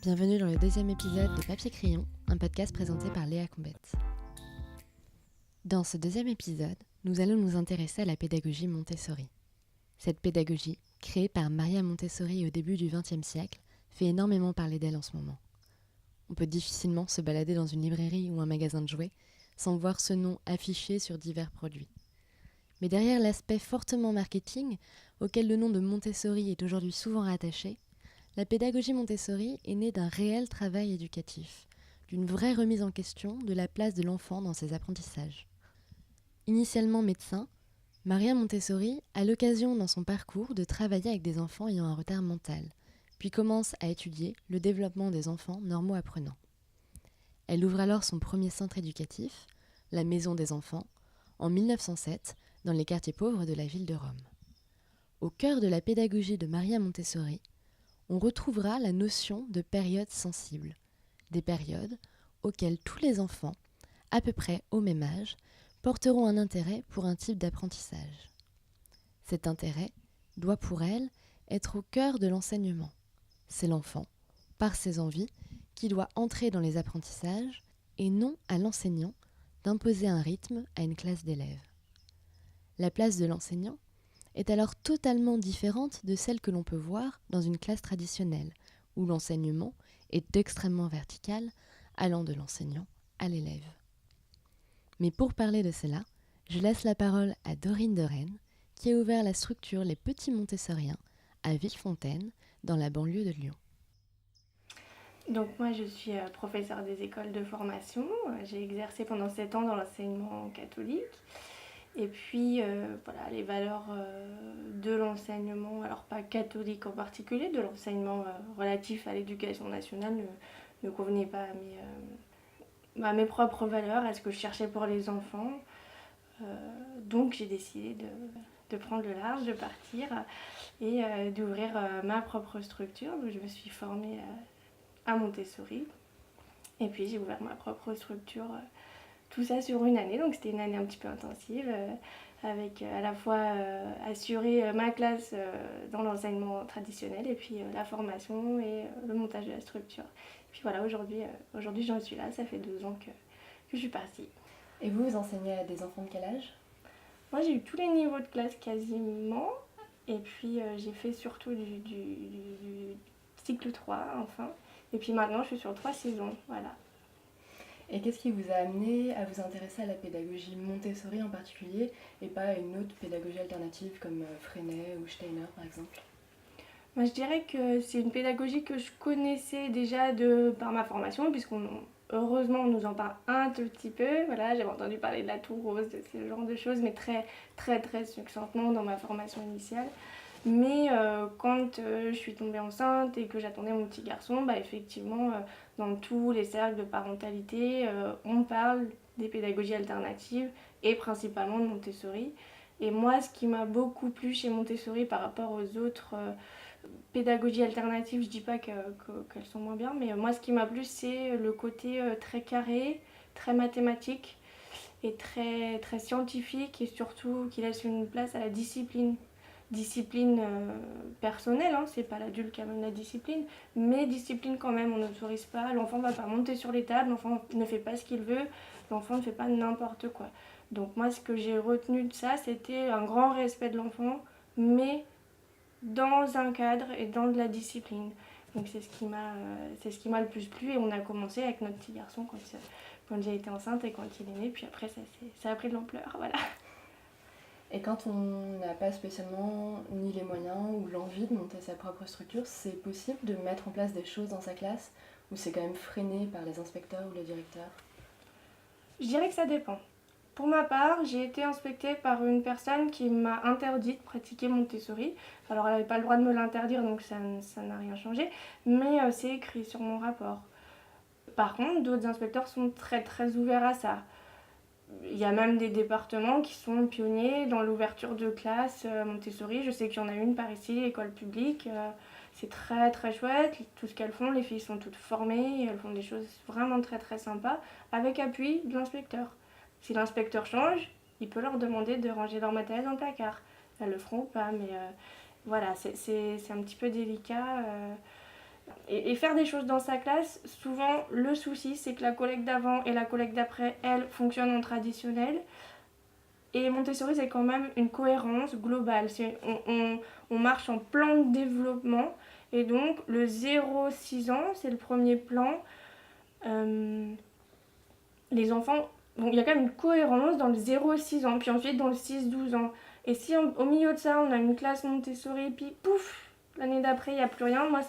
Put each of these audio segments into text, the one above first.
Bienvenue dans le deuxième épisode de Papier Crayon, un podcast présenté par Léa Combette. Dans ce deuxième épisode, nous allons nous intéresser à la pédagogie Montessori. Cette pédagogie, créée par Maria Montessori au début du XXe siècle, fait énormément parler d'elle en ce moment. On peut difficilement se balader dans une librairie ou un magasin de jouets sans voir ce nom affiché sur divers produits. Mais derrière l'aspect fortement marketing, auquel le nom de Montessori est aujourd'hui souvent rattaché, la pédagogie Montessori est née d'un réel travail éducatif, d'une vraie remise en question de la place de l'enfant dans ses apprentissages. Initialement médecin, Maria Montessori a l'occasion dans son parcours de travailler avec des enfants ayant un retard mental, puis commence à étudier le développement des enfants normaux-apprenants. Elle ouvre alors son premier centre éducatif, la Maison des enfants, en 1907, dans les quartiers pauvres de la ville de Rome. Au cœur de la pédagogie de Maria Montessori, on retrouvera la notion de période sensible, des périodes auxquelles tous les enfants, à peu près au même âge, porteront un intérêt pour un type d'apprentissage. Cet intérêt doit pour elle être au cœur de l'enseignement. C'est l'enfant, par ses envies, qui doit entrer dans les apprentissages et non à l'enseignant d'imposer un rythme à une classe d'élèves. La place de l'enseignant est alors totalement différente de celle que l'on peut voir dans une classe traditionnelle, où l'enseignement est extrêmement vertical, allant de l'enseignant à l'élève. Mais pour parler de cela, je laisse la parole à Dorine de Rennes, qui a ouvert la structure Les Petits Montessoriens à Villefontaine, dans la banlieue de Lyon. Donc moi je suis professeure des écoles de formation, j'ai exercé pendant 7 ans dans l'enseignement catholique. Et puis voilà, les valeurs de l'enseignement, alors pas catholique en particulier, de l'enseignement relatif à l'éducation nationale ne convenaient pas à mes propres valeurs, à ce que je cherchais pour les enfants. Donc j'ai décidé de prendre le large, de partir et d'ouvrir ma propre structure. Donc je me suis formée à Montessori et puis j'ai ouvert ma propre structure. Tout ça sur une année, donc c'était une année un petit peu intensive, avec à la fois assurer ma classe dans l'enseignement traditionnel et puis la formation et le montage de la structure. Et puis voilà, aujourd'hui j'en suis là, ça fait 2 ans que je suis partie. Et vous enseignez à des enfants de quel âge ? Moi j'ai eu tous les niveaux de classe quasiment, et puis j'ai fait surtout du cycle 3 enfin, et puis maintenant je suis sur 3 saisons, voilà. Et qu'est-ce qui vous a amené à vous intéresser à la pédagogie Montessori en particulier et pas à une autre pédagogie alternative comme Freinet ou Steiner par exemple ? Moi, je dirais que c'est une pédagogie que je connaissais déjà par ma formation, heureusement on nous en parle un tout petit peu. Voilà, j'avais entendu parler de la tour rose, de ce genre de choses, mais très très très succinctement dans ma formation initiale. Mais quand je suis tombée enceinte et que j'attendais mon petit garçon, effectivement, dans tous les cercles de parentalité, on parle des pédagogies alternatives et principalement de Montessori. Et moi, ce qui m'a beaucoup plu chez Montessori par rapport aux autres pédagogies alternatives, je dis pas qu'elles sont moins bien, mais moi, ce qui m'a plu, c'est le côté très carré, très mathématique et très, très scientifique, et surtout qui laisse une place à la discipline personnelle, hein, c'est pas l'adulte qui amène la discipline, mais discipline quand même, on n'autorise pas, l'enfant va pas monter sur les tables, l'enfant ne fait pas ce qu'il veut, l'enfant ne fait pas n'importe quoi. Donc moi, ce que j'ai retenu de ça, c'était un grand respect de l'enfant, mais dans un cadre et dans de la discipline. Donc c'est ce qui m'a le plus plu, et on a commencé avec notre petit garçon quand j'ai été enceinte et quand il est né, puis après ça a pris de l'ampleur, voilà. Et quand on n'a pas spécialement ni les moyens ou l'envie de monter sa propre structure, c'est possible de mettre en place des choses dans sa classe ou c'est quand même freiné par les inspecteurs ou les directeurs ? Je dirais que ça dépend. Pour ma part, j'ai été inspectée par une personne qui m'a interdit de pratiquer Montessori. Alors elle n'avait pas le droit de me l'interdire, donc ça n'a rien changé, mais c'est écrit sur mon rapport. Par contre, d'autres inspecteurs sont très très ouverts à ça. Il y a même des départements qui sont pionniers dans l'ouverture de classes Montessori. Je sais qu'il y en a une par ici, école publique. C'est très très chouette, tout ce qu'elles font. Les filles sont toutes formées, elles font des choses vraiment très très sympas, avec appui de l'inspecteur. Si l'inspecteur change, il peut leur demander de ranger leur matériel dans le placard. Elles le feront ou pas, mais voilà, c'est un petit peu délicat. Et faire des choses dans sa classe, souvent le souci c'est que la collègue d'avant et la collègue d'après, elles, fonctionnent en traditionnel. Et Montessori, c'est quand même une cohérence globale. On marche en plan de développement. Et donc, le 0-6 ans, c'est le premier plan. Euh, les enfants, bon, il y a quand même une cohérence dans le 0-6 ans, puis ensuite dans le 6-12 ans. Et si au milieu de ça, on a une classe Montessori, puis pouf, l'année d'après, il n'y a plus rien, moi,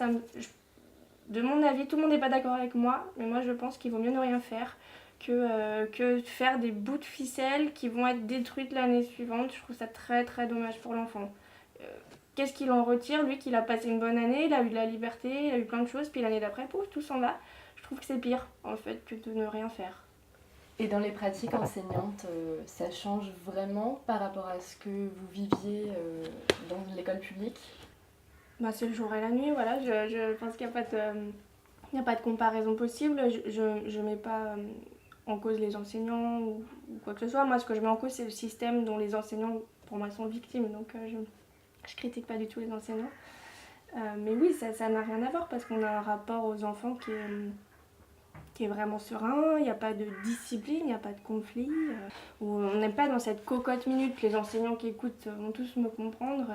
de mon avis, tout le monde n'est pas d'accord avec moi, mais moi, je pense qu'il vaut mieux ne rien faire que faire des bouts de ficelle qui vont être détruites l'année suivante. Je trouve ça très, très dommage pour l'enfant. Euh, Qu'est-ce qu'il en retire, lui, qu'il a passé une bonne année, il a eu de la liberté, il a eu plein de choses, puis l'année d'après, pouf, tout s'en va. Je trouve que c'est pire, en fait, que de ne rien faire. Et dans les pratiques enseignantes, ça change vraiment par rapport à ce que vous viviez dans l'école publique? Bah, c'est le jour et la nuit, voilà. Je pense qu'il n'y a pas de comparaison possible. Je mets pas en cause les enseignants ou quoi que ce soit. Moi, ce que je mets en cause, c'est le système dont les enseignants, pour moi, sont victimes. Donc, je critique pas du tout les enseignants. Mais oui, ça n'a rien à voir parce qu'on a un rapport aux enfants qui est vraiment serein, il n'y a pas de discipline, il n'y a pas de conflit. Où on n'est pas dans cette cocotte minute. Les enseignants qui écoutent vont tous me comprendre.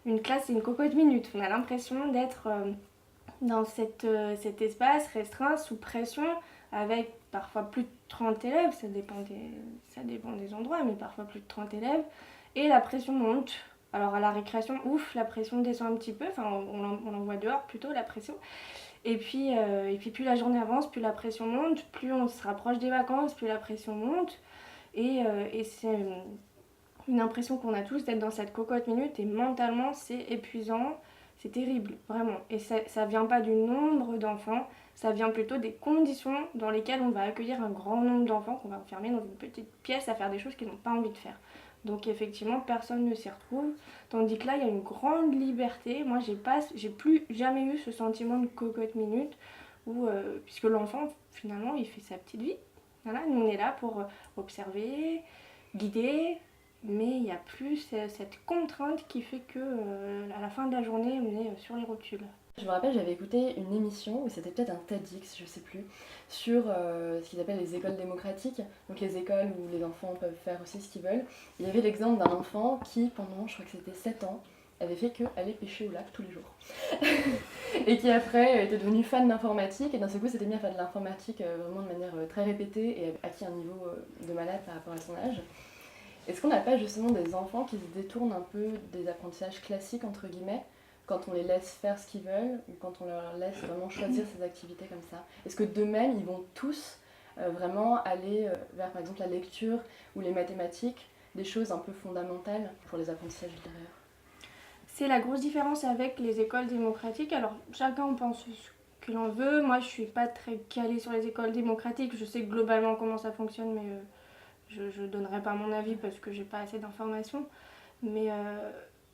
Une classe, c'est une cocotte minute. On a l'impression d'être dans cet espace restreint, sous pression, avec parfois plus de 30 élèves. Ça dépend des endroits, mais parfois plus de 30 élèves. Et la pression monte. Alors à la récréation, ouf, la pression descend un petit peu. Enfin, on l'envoie dehors plutôt, la pression. Et puis plus la journée avance, plus la pression monte, plus on se rapproche des vacances, plus la pression monte. Et c'est une impression qu'on a tous d'être dans cette cocotte minute et mentalement c'est épuisant, c'est terrible, vraiment. Et ça vient pas du nombre d'enfants, ça vient plutôt des conditions dans lesquelles on va accueillir un grand nombre d'enfants qu'on va enfermer dans une petite pièce à faire des choses qu'ils n'ont pas envie de faire. Donc effectivement, personne ne s'y retrouve. Tandis que là, il y a une grande liberté. Moi, j'ai plus jamais eu ce sentiment de cocotte minute où, puisque l'enfant, finalement, il fait sa petite vie. Voilà, nous, on est là pour observer, guider, mais il n'y a plus cette contrainte qui fait que à la fin de la journée, on est sur les rotules. Je me rappelle, j'avais écouté une émission, ou c'était peut-être un TEDx, je sais plus, sur ce qu'ils appellent les écoles démocratiques, donc les écoles où les enfants peuvent faire aussi ce qu'ils veulent. Il y avait l'exemple d'un enfant qui, pendant, je crois que c'était 7 ans, avait fait que aller pêcher au lac tous les jours. Et qui après était devenu fan d'informatique, et d'un seul coup s'était mis à faire de l'informatique vraiment de manière très répétée, et a acquis un niveau de malade par rapport à son âge. Est-ce qu'on n'a pas justement des enfants qui se détournent un peu des apprentissages classiques, entre guillemets, quand on les laisse faire ce qu'ils veulent, ou quand on leur laisse vraiment choisir ces activités comme ça? Est-ce que d'eux-mêmes, ils vont tous vraiment aller vers, par exemple, la lecture ou les mathématiques, des choses un peu fondamentales pour les apprentissages littéraires? C'est la grosse différence avec les écoles démocratiques. Alors, chacun en pense ce que l'on veut. Moi, je suis pas très calée sur les écoles démocratiques. Je sais globalement comment ça fonctionne, mais je ne donnerai pas mon avis parce que j'ai pas assez d'informations. Mais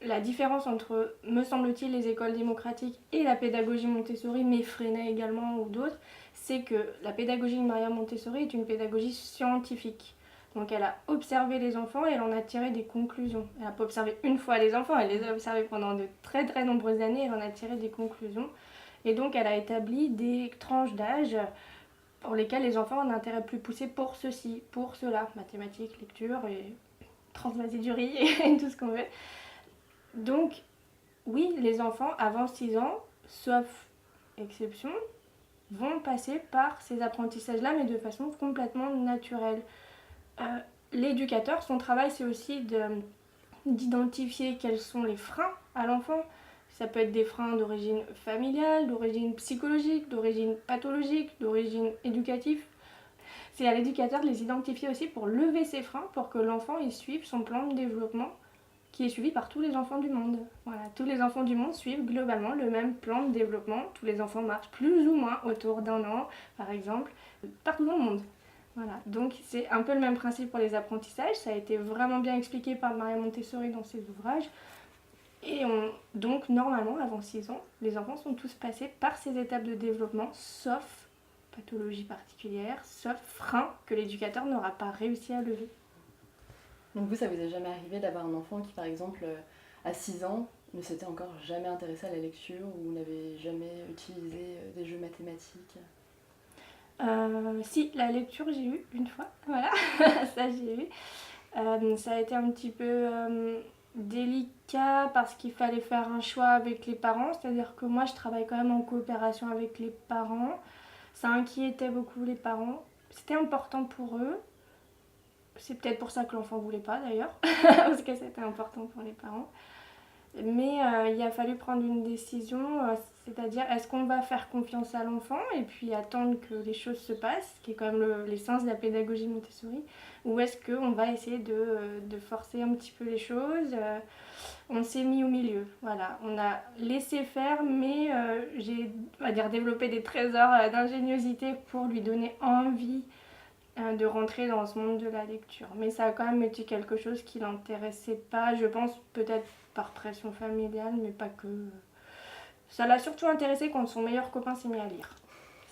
la différence entre, me semble-t-il, les écoles démocratiques et la pédagogie Montessori, mais Freinet également ou d'autres, c'est que la pédagogie de Maria Montessori est une pédagogie scientifique. Donc elle a observé les enfants et elle en a tiré des conclusions. Elle n'a pas observé une fois les enfants, elle les a observés pendant de très très nombreuses années, elle en a tiré des conclusions. Et donc elle a établi des tranches d'âge pour lesquelles les enfants ont un intérêt plus poussé pour ceci, pour cela, mathématiques, lecture et transvaser du riz et tout ce qu'on veut. Donc, oui, les enfants avant 6 ans, sauf exception, vont passer par ces apprentissages-là, mais de façon complètement naturelle. L'éducateur, son travail, c'est aussi d'identifier quels sont les freins à l'enfant. Ça peut être des freins d'origine familiale, d'origine psychologique, d'origine pathologique, d'origine éducative. C'est à l'éducateur de les identifier aussi pour lever ces freins, pour que l'enfant y suive son plan de développement qui est suivi par tous les enfants du monde. Voilà, tous les enfants du monde suivent globalement le même plan de développement. Tous les enfants marchent plus ou moins autour d'1 an, par exemple, partout dans le monde. Voilà, donc c'est un peu le même principe pour les apprentissages. Ça a été vraiment bien expliqué par Maria Montessori dans ses ouvrages. Et donc, normalement, avant 6 ans, les enfants sont tous passés par ces étapes de développement, sauf pathologie particulière, sauf frein que l'éducateur n'aura pas réussi à lever. Donc vous, ça vous est jamais arrivé d'avoir un enfant qui, par exemple, à 6 ans, ne s'était encore jamais intéressé à la lecture ou n'avait jamais utilisé des jeux mathématiques? Si, la lecture, j'ai eu une fois, voilà, ça j'ai eu. Ça a été un petit peu délicat parce qu'il fallait faire un choix avec les parents, c'est-à-dire que moi je travaille quand même en coopération avec les parents. Ça inquiétait beaucoup les parents. C'était important pour eux. C'est peut-être pour ça que l'enfant voulait pas d'ailleurs, parce que c'était important pour les parents. Mais il a fallu prendre une décision, c'est-à-dire est-ce qu'on va faire confiance à l'enfant et puis attendre que les choses se passent, ce qui est quand même l'essence de la pédagogie Montessori, ou est-ce qu'on va essayer de forcer un petit peu les choses. On s'est mis au milieu, voilà. On a laissé faire, mais j'ai, on va dire, développé des trésors d'ingéniosité pour lui donner envie de rentrer dans ce monde de la lecture. Mais ça a quand même été quelque chose qui l'intéressait pas, je pense peut-être par pression familiale, mais pas que. Ça l'a surtout intéressé quand son meilleur copain s'est mis à lire.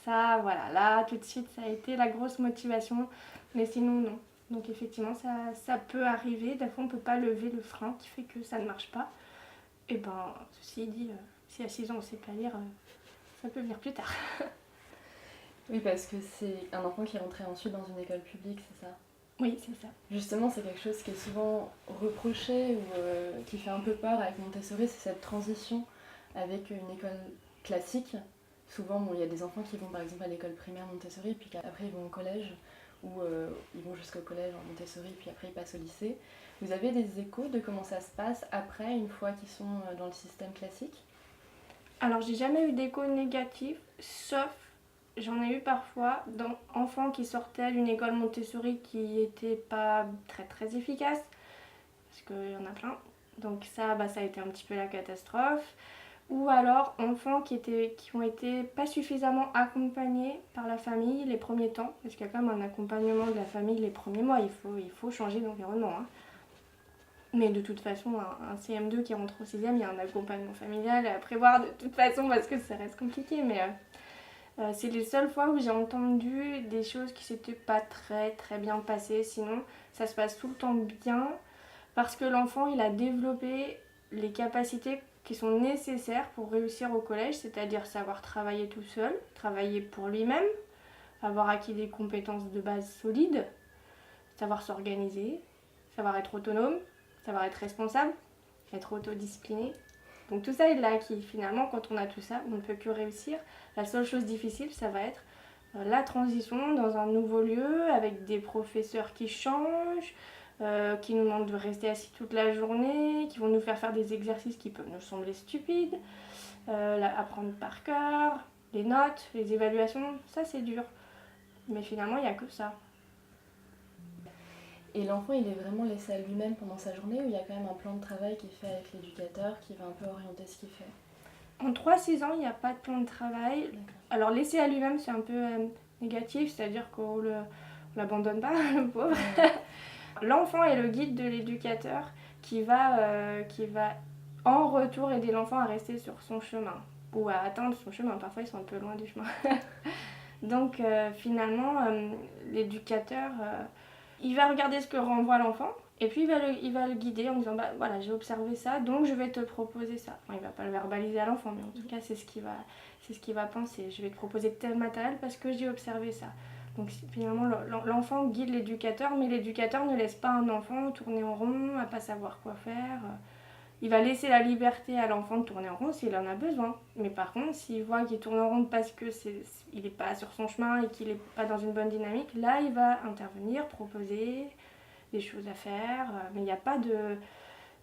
Ça, voilà, là, tout de suite, ça a été la grosse motivation, mais sinon, non. Donc effectivement, ça peut arriver, des fois on ne peut pas lever le frein qui fait que ça ne marche pas. Et ben, ceci dit, si à 6 ans on ne sait pas lire, ça peut venir plus tard. Oui, parce que c'est un enfant qui est rentré ensuite dans une école publique, c'est ça? Oui, c'est ça. Justement, c'est quelque chose qui est souvent reproché ou qui fait un peu peur avec Montessori, c'est cette transition avec une école classique. Souvent, il y a des enfants qui vont par exemple à l'école primaire Montessori, puis après ils vont au collège, ou ils vont jusqu'au collège en Montessori, puis après ils passent au lycée. Vous avez des échos de comment ça se passe après, une fois qu'ils sont dans le système classique? Alors, j'ai jamais eu d'écho négatif, sauf j'en ai eu parfois d'enfants qui sortaient d'une école Montessori qui n'était pas très très efficace, parce qu'il y en a plein. Donc ça, ça a été un petit peu la catastrophe. Ou alors enfants qui ont été pas suffisamment accompagnés par la famille les premiers temps, parce qu'il y a quand même un accompagnement de la famille les premiers mois, il faut changer d'environnement. Hein. Mais de toute façon, un CM2 qui rentre au 6e, il y a un accompagnement familial à prévoir de toute façon parce que ça reste compliqué. Mais c'est les seules fois où j'ai entendu des choses qui s'étaient pas très très bien passées. Sinon, ça se passe tout le temps bien parce que l'enfant, il a développé les capacités qui sont nécessaires pour réussir au collège, c'est-à-dire savoir travailler tout seul, travailler pour lui-même, avoir acquis des compétences de base solides, savoir s'organiser, savoir être autonome, savoir être responsable, être autodiscipliné. Donc tout ça, il l'a acquis. Finalement, quand on a tout ça, on ne peut que réussir. La seule chose difficile, ça va être la transition dans un nouveau lieu, avec des professeurs qui changent, qui nous demandent de rester assis toute la journée, qui vont nous faire des exercices qui peuvent nous sembler stupides, apprendre par cœur, les notes, les évaluations, ça c'est dur. Mais finalement, il n'y a que ça. Et l'enfant, il est vraiment laissé à lui-même pendant sa journée ou il y a quand même un plan de travail qui est fait avec l'éducateur qui va un peu orienter ce qu'il fait? En 3-6 ans, il n'y a pas de plan de travail. D'accord. Alors, laisser à lui-même, c'est un peu négatif, c'est-à-dire qu'on ne l'abandonne pas, le pauvre. L'enfant est le guide de l'éducateur qui va en retour aider l'enfant à rester sur son chemin ou à atteindre son chemin. Parfois, ils sont un peu loin du chemin. Donc, finalement, l'éducateur, il va regarder ce que renvoie l'enfant et puis il va le guider en disant voilà, j'ai observé ça, donc je vais te proposer ça. Enfin, il va pas le verbaliser à l'enfant, mais en tout cas, c'est ce qu'il va penser. Je vais te proposer tel matériel parce que j'ai observé ça. Donc finalement, l'enfant guide l'éducateur, mais l'éducateur ne laisse pas un enfant tourner en rond, à pas savoir quoi faire. Il va laisser la liberté à l'enfant de tourner en rond s'il en a besoin. Mais par contre, s'il voit qu'il tourne en rond parce qu'il n'est pas sur son chemin et qu'il n'est pas dans une bonne dynamique, là, il va intervenir, proposer des choses à faire. Mais il n'y a pas de...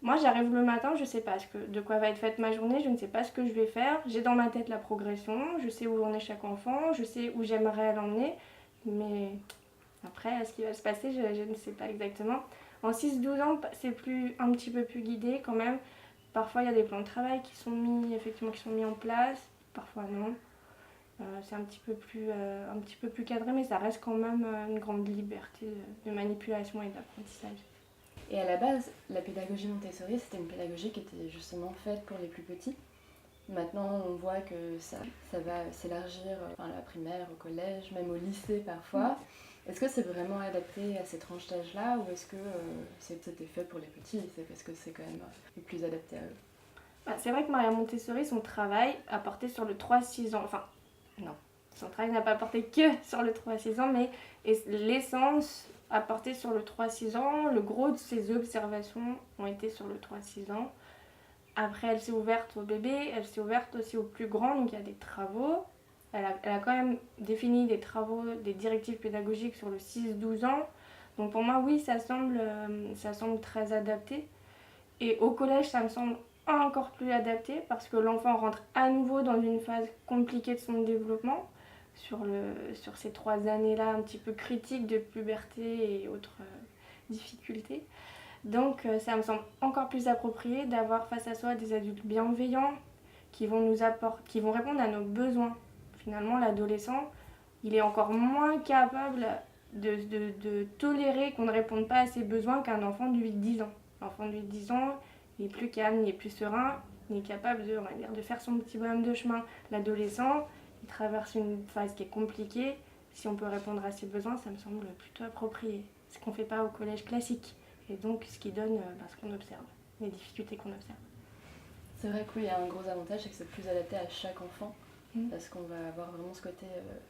Moi, j'arrive le matin, je ne sais pas de quoi va être faite ma journée, je ne sais pas ce que je vais faire. J'ai dans ma tête la progression, je sais où en est chaque enfant, je sais où j'aimerais l'emmener. Mais après, ce qui va se passer, je ne sais pas exactement. En 6-12 ans, c'est un petit peu plus guidé quand même. Parfois, il y a des plans de travail qui sont mis en place. Parfois, non. C'est un petit peu plus cadré, mais ça reste quand même une grande liberté de manipulation et d'apprentissage. Et à la base, la pédagogie Montessori, c'était une pédagogie qui était justement faite pour les plus petits. Maintenant, on voit que ça va s'élargir à la primaire, au collège, même au lycée parfois. Est-ce que c'est vraiment adapté à ces tranches d'âge-là ou est-ce que c'était fait pour les petits? C'est parce que c'est quand même le plus adapté à eux? C'est vrai que Maria Montessori, son travail a porté sur le 3-6 ans. Enfin, non, son travail n'a pas porté que sur le 3-6 ans, mais l'essence a porté sur le 3-6 ans. Le gros de ses observations ont été sur le 3-6 ans. Après, elle s'est ouverte au bébé, elle s'est ouverte aussi aux plus grands, donc il y a des travaux. Elle a quand même défini des travaux, des directives pédagogiques sur le 6-12 ans. Donc pour moi, oui, ça semble très adapté. Et au collège, ça me semble encore plus adapté parce que l'enfant rentre à nouveau dans une phase compliquée de son développement sur ces 3 années-là un petit peu critiques de puberté et autres difficultés. Donc ça me semble encore plus approprié d'avoir face à soi des adultes bienveillants qui vont répondre à nos besoins. Finalement, l'adolescent, il est encore moins capable de tolérer qu'on ne réponde pas à ses besoins qu'un enfant de 8-10 ans. L'enfant de 8-10 ans, il est plus calme, il est plus serein, il est capable de faire son petit bonhomme de chemin. L'adolescent, il traverse une phase qui est compliquée. Si on peut répondre à ses besoins, ça me semble plutôt approprié. Ce qu'on ne fait pas au collège classique. Et donc, ce qui donne ce qu'on observe, les difficultés qu'on observe. C'est vrai qu'il y a un gros avantage, c'est que c'est plus adapté à chaque enfant, parce qu'on va avoir vraiment ce côté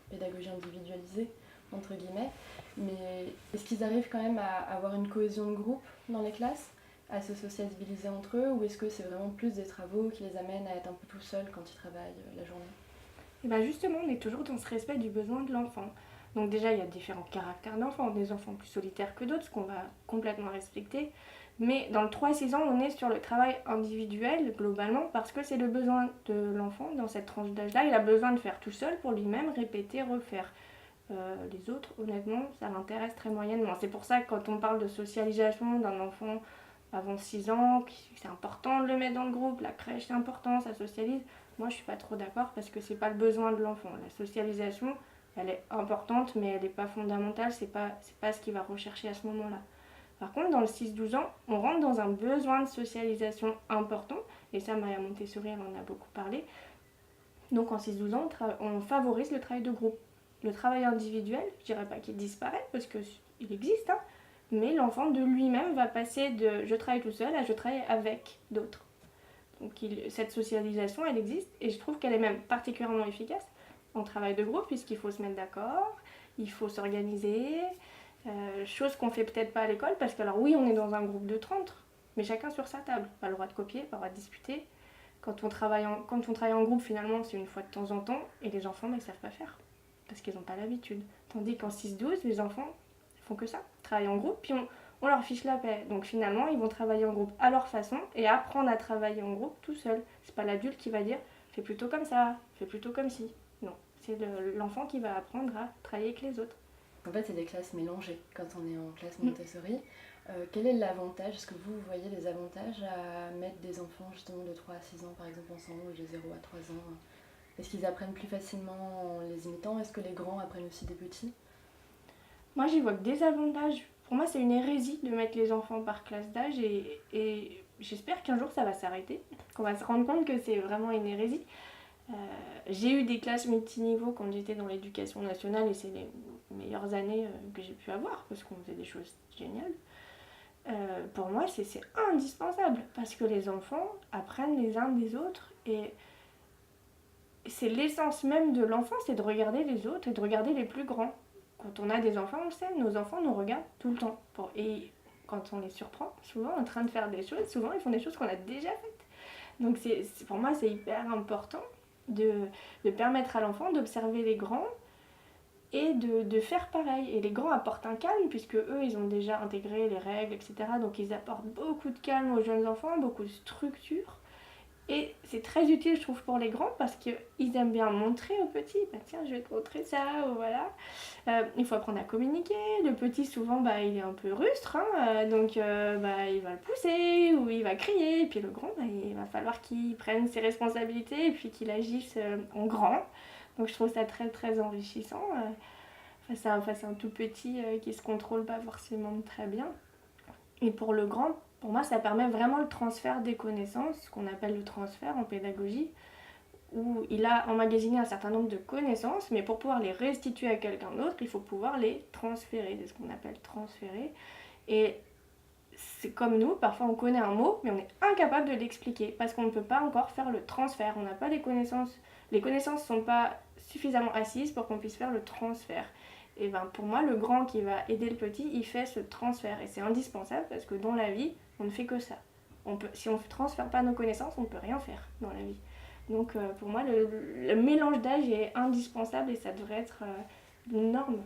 pédagogie individualisée, entre guillemets. Mais est-ce qu'ils arrivent quand même à avoir une cohésion de groupe dans les classes, à se sociabiliser entre eux, ou est-ce que c'est vraiment plus des travaux qui les amènent à être un peu tout seuls quand ils travaillent la journée ? Et bien justement, on est toujours dans ce respect du besoin de l'enfant. Donc déjà, il y a différents caractères d'enfants, des enfants plus solitaires que d'autres, ce qu'on va complètement respecter. Mais dans le 3-6 ans, on est sur le travail individuel, globalement, parce que c'est le besoin de l'enfant dans cette tranche d'âge-là. Il a besoin de faire tout seul pour lui-même répéter, refaire. Les autres, honnêtement, ça m'intéresse très moyennement. C'est pour ça que quand on parle de socialisation d'un enfant avant 6 ans, c'est important de le mettre dans le groupe, la crèche c'est important, ça socialise. Moi, je suis pas trop d'accord parce que c'est pas le besoin de l'enfant. La socialisation, elle est importante, mais elle n'est pas fondamentale, c'est pas ce qu'il va rechercher à ce moment-là. Par contre, dans le 6-12 ans, on rentre dans un besoin de socialisation important, et ça, Maria Montessori, elle en a beaucoup parlé. Donc en 6-12 ans, on favorise le travail de groupe. Le travail individuel, je dirais pas qu'il disparaît, parce qu'il existe, hein, mais l'enfant de lui-même va passer de je travaille tout seul à je travaille avec d'autres. Donc cette socialisation, elle existe, et je trouve qu'elle est même particulièrement efficace en travail de groupe, puisqu'il faut se mettre d'accord, il faut s'organiser, chose qu'on fait peut-être pas à l'école, parce que alors oui, on est dans un groupe de 30, mais chacun sur sa table, pas le droit de copier, pas le droit de discuter. Quand on travaille en groupe, finalement, c'est une fois de temps en temps, et les enfants, ils savent pas faire, parce qu'ils n'ont pas l'habitude. Tandis qu'en 6-12, les enfants font que ça, travaillent en groupe, puis on leur fiche la paix. Donc finalement, ils vont travailler en groupe à leur façon, et apprendre à travailler en groupe tout seul. C'est pas l'adulte qui va dire, fais plutôt comme ça, fais plutôt comme ci. Non, c'est l'enfant qui va apprendre à travailler avec les autres. En fait, c'est des classes mélangées quand on est en classe Montessori. Quel est l'avantage, est-ce que vous voyez les avantages à mettre des enfants justement de 3 à 6 ans par exemple ensemble, ou de 0 à 3 ans ? Est-ce qu'ils apprennent plus facilement en les imitant ? Est-ce que les grands apprennent aussi des petits ? Moi, j'y vois que des avantages. Pour moi, c'est une hérésie de mettre les enfants par classe d'âge, et j'espère qu'un jour ça va s'arrêter, qu'on va se rendre compte que c'est vraiment une hérésie. J'ai eu des classes multiniveaux quand j'étais dans l'éducation nationale, et c'est les meilleures années que j'ai pu avoir parce qu'on faisait des choses géniales. Pour moi, c'est indispensable parce que les enfants apprennent les uns des autres, et c'est l'essence même de l'enfant, c'est de regarder les autres et de regarder les plus grands. Quand on a des enfants, on le sait, nos enfants nous regardent tout le temps. Et quand on les surprend, souvent en train de faire des choses, souvent ils font des choses qu'on a déjà faites. Donc pour moi, c'est hyper important de permettre à l'enfant d'observer les grands et de faire pareil. Et les grands apportent un calme, puisque eux, ils ont déjà intégré les règles, etc. Donc ils apportent beaucoup de calme aux jeunes enfants, beaucoup de structure. Et c'est très utile, je trouve, pour les grands, parce qu'ils aiment bien montrer aux petits, bah, tiens, je vais te montrer ça, ou voilà. Il faut apprendre à communiquer. Le petit, souvent, il est un peu rustre, hein, donc il va le pousser, ou il va crier. Et puis le grand, il va falloir qu'il prenne ses responsabilités, et puis qu'il agisse en grand. Donc je trouve ça très, très enrichissant, face à un tout petit qui se contrôle pas forcément très bien. Et pour le grand, pour moi, ça permet vraiment le transfert des connaissances, ce qu'on appelle le transfert en pédagogie, où il a emmagasiné un certain nombre de connaissances, mais pour pouvoir les restituer à quelqu'un d'autre, il faut pouvoir les transférer, c'est ce qu'on appelle transférer. Et c'est comme nous, parfois on connaît un mot, mais on est incapable de l'expliquer parce qu'on ne peut pas encore faire le transfert. On n'a pas les connaissances ne sont pas suffisamment assises pour qu'on puisse faire le transfert. Et ben pour moi, le grand qui va aider le petit, il fait ce transfert. Et c'est indispensable parce que dans la vie, on ne fait que ça. Si on ne transfère pas nos connaissances, on ne peut rien faire dans la vie. Donc pour moi, le mélange d'âge est indispensable et ça devrait être une norme.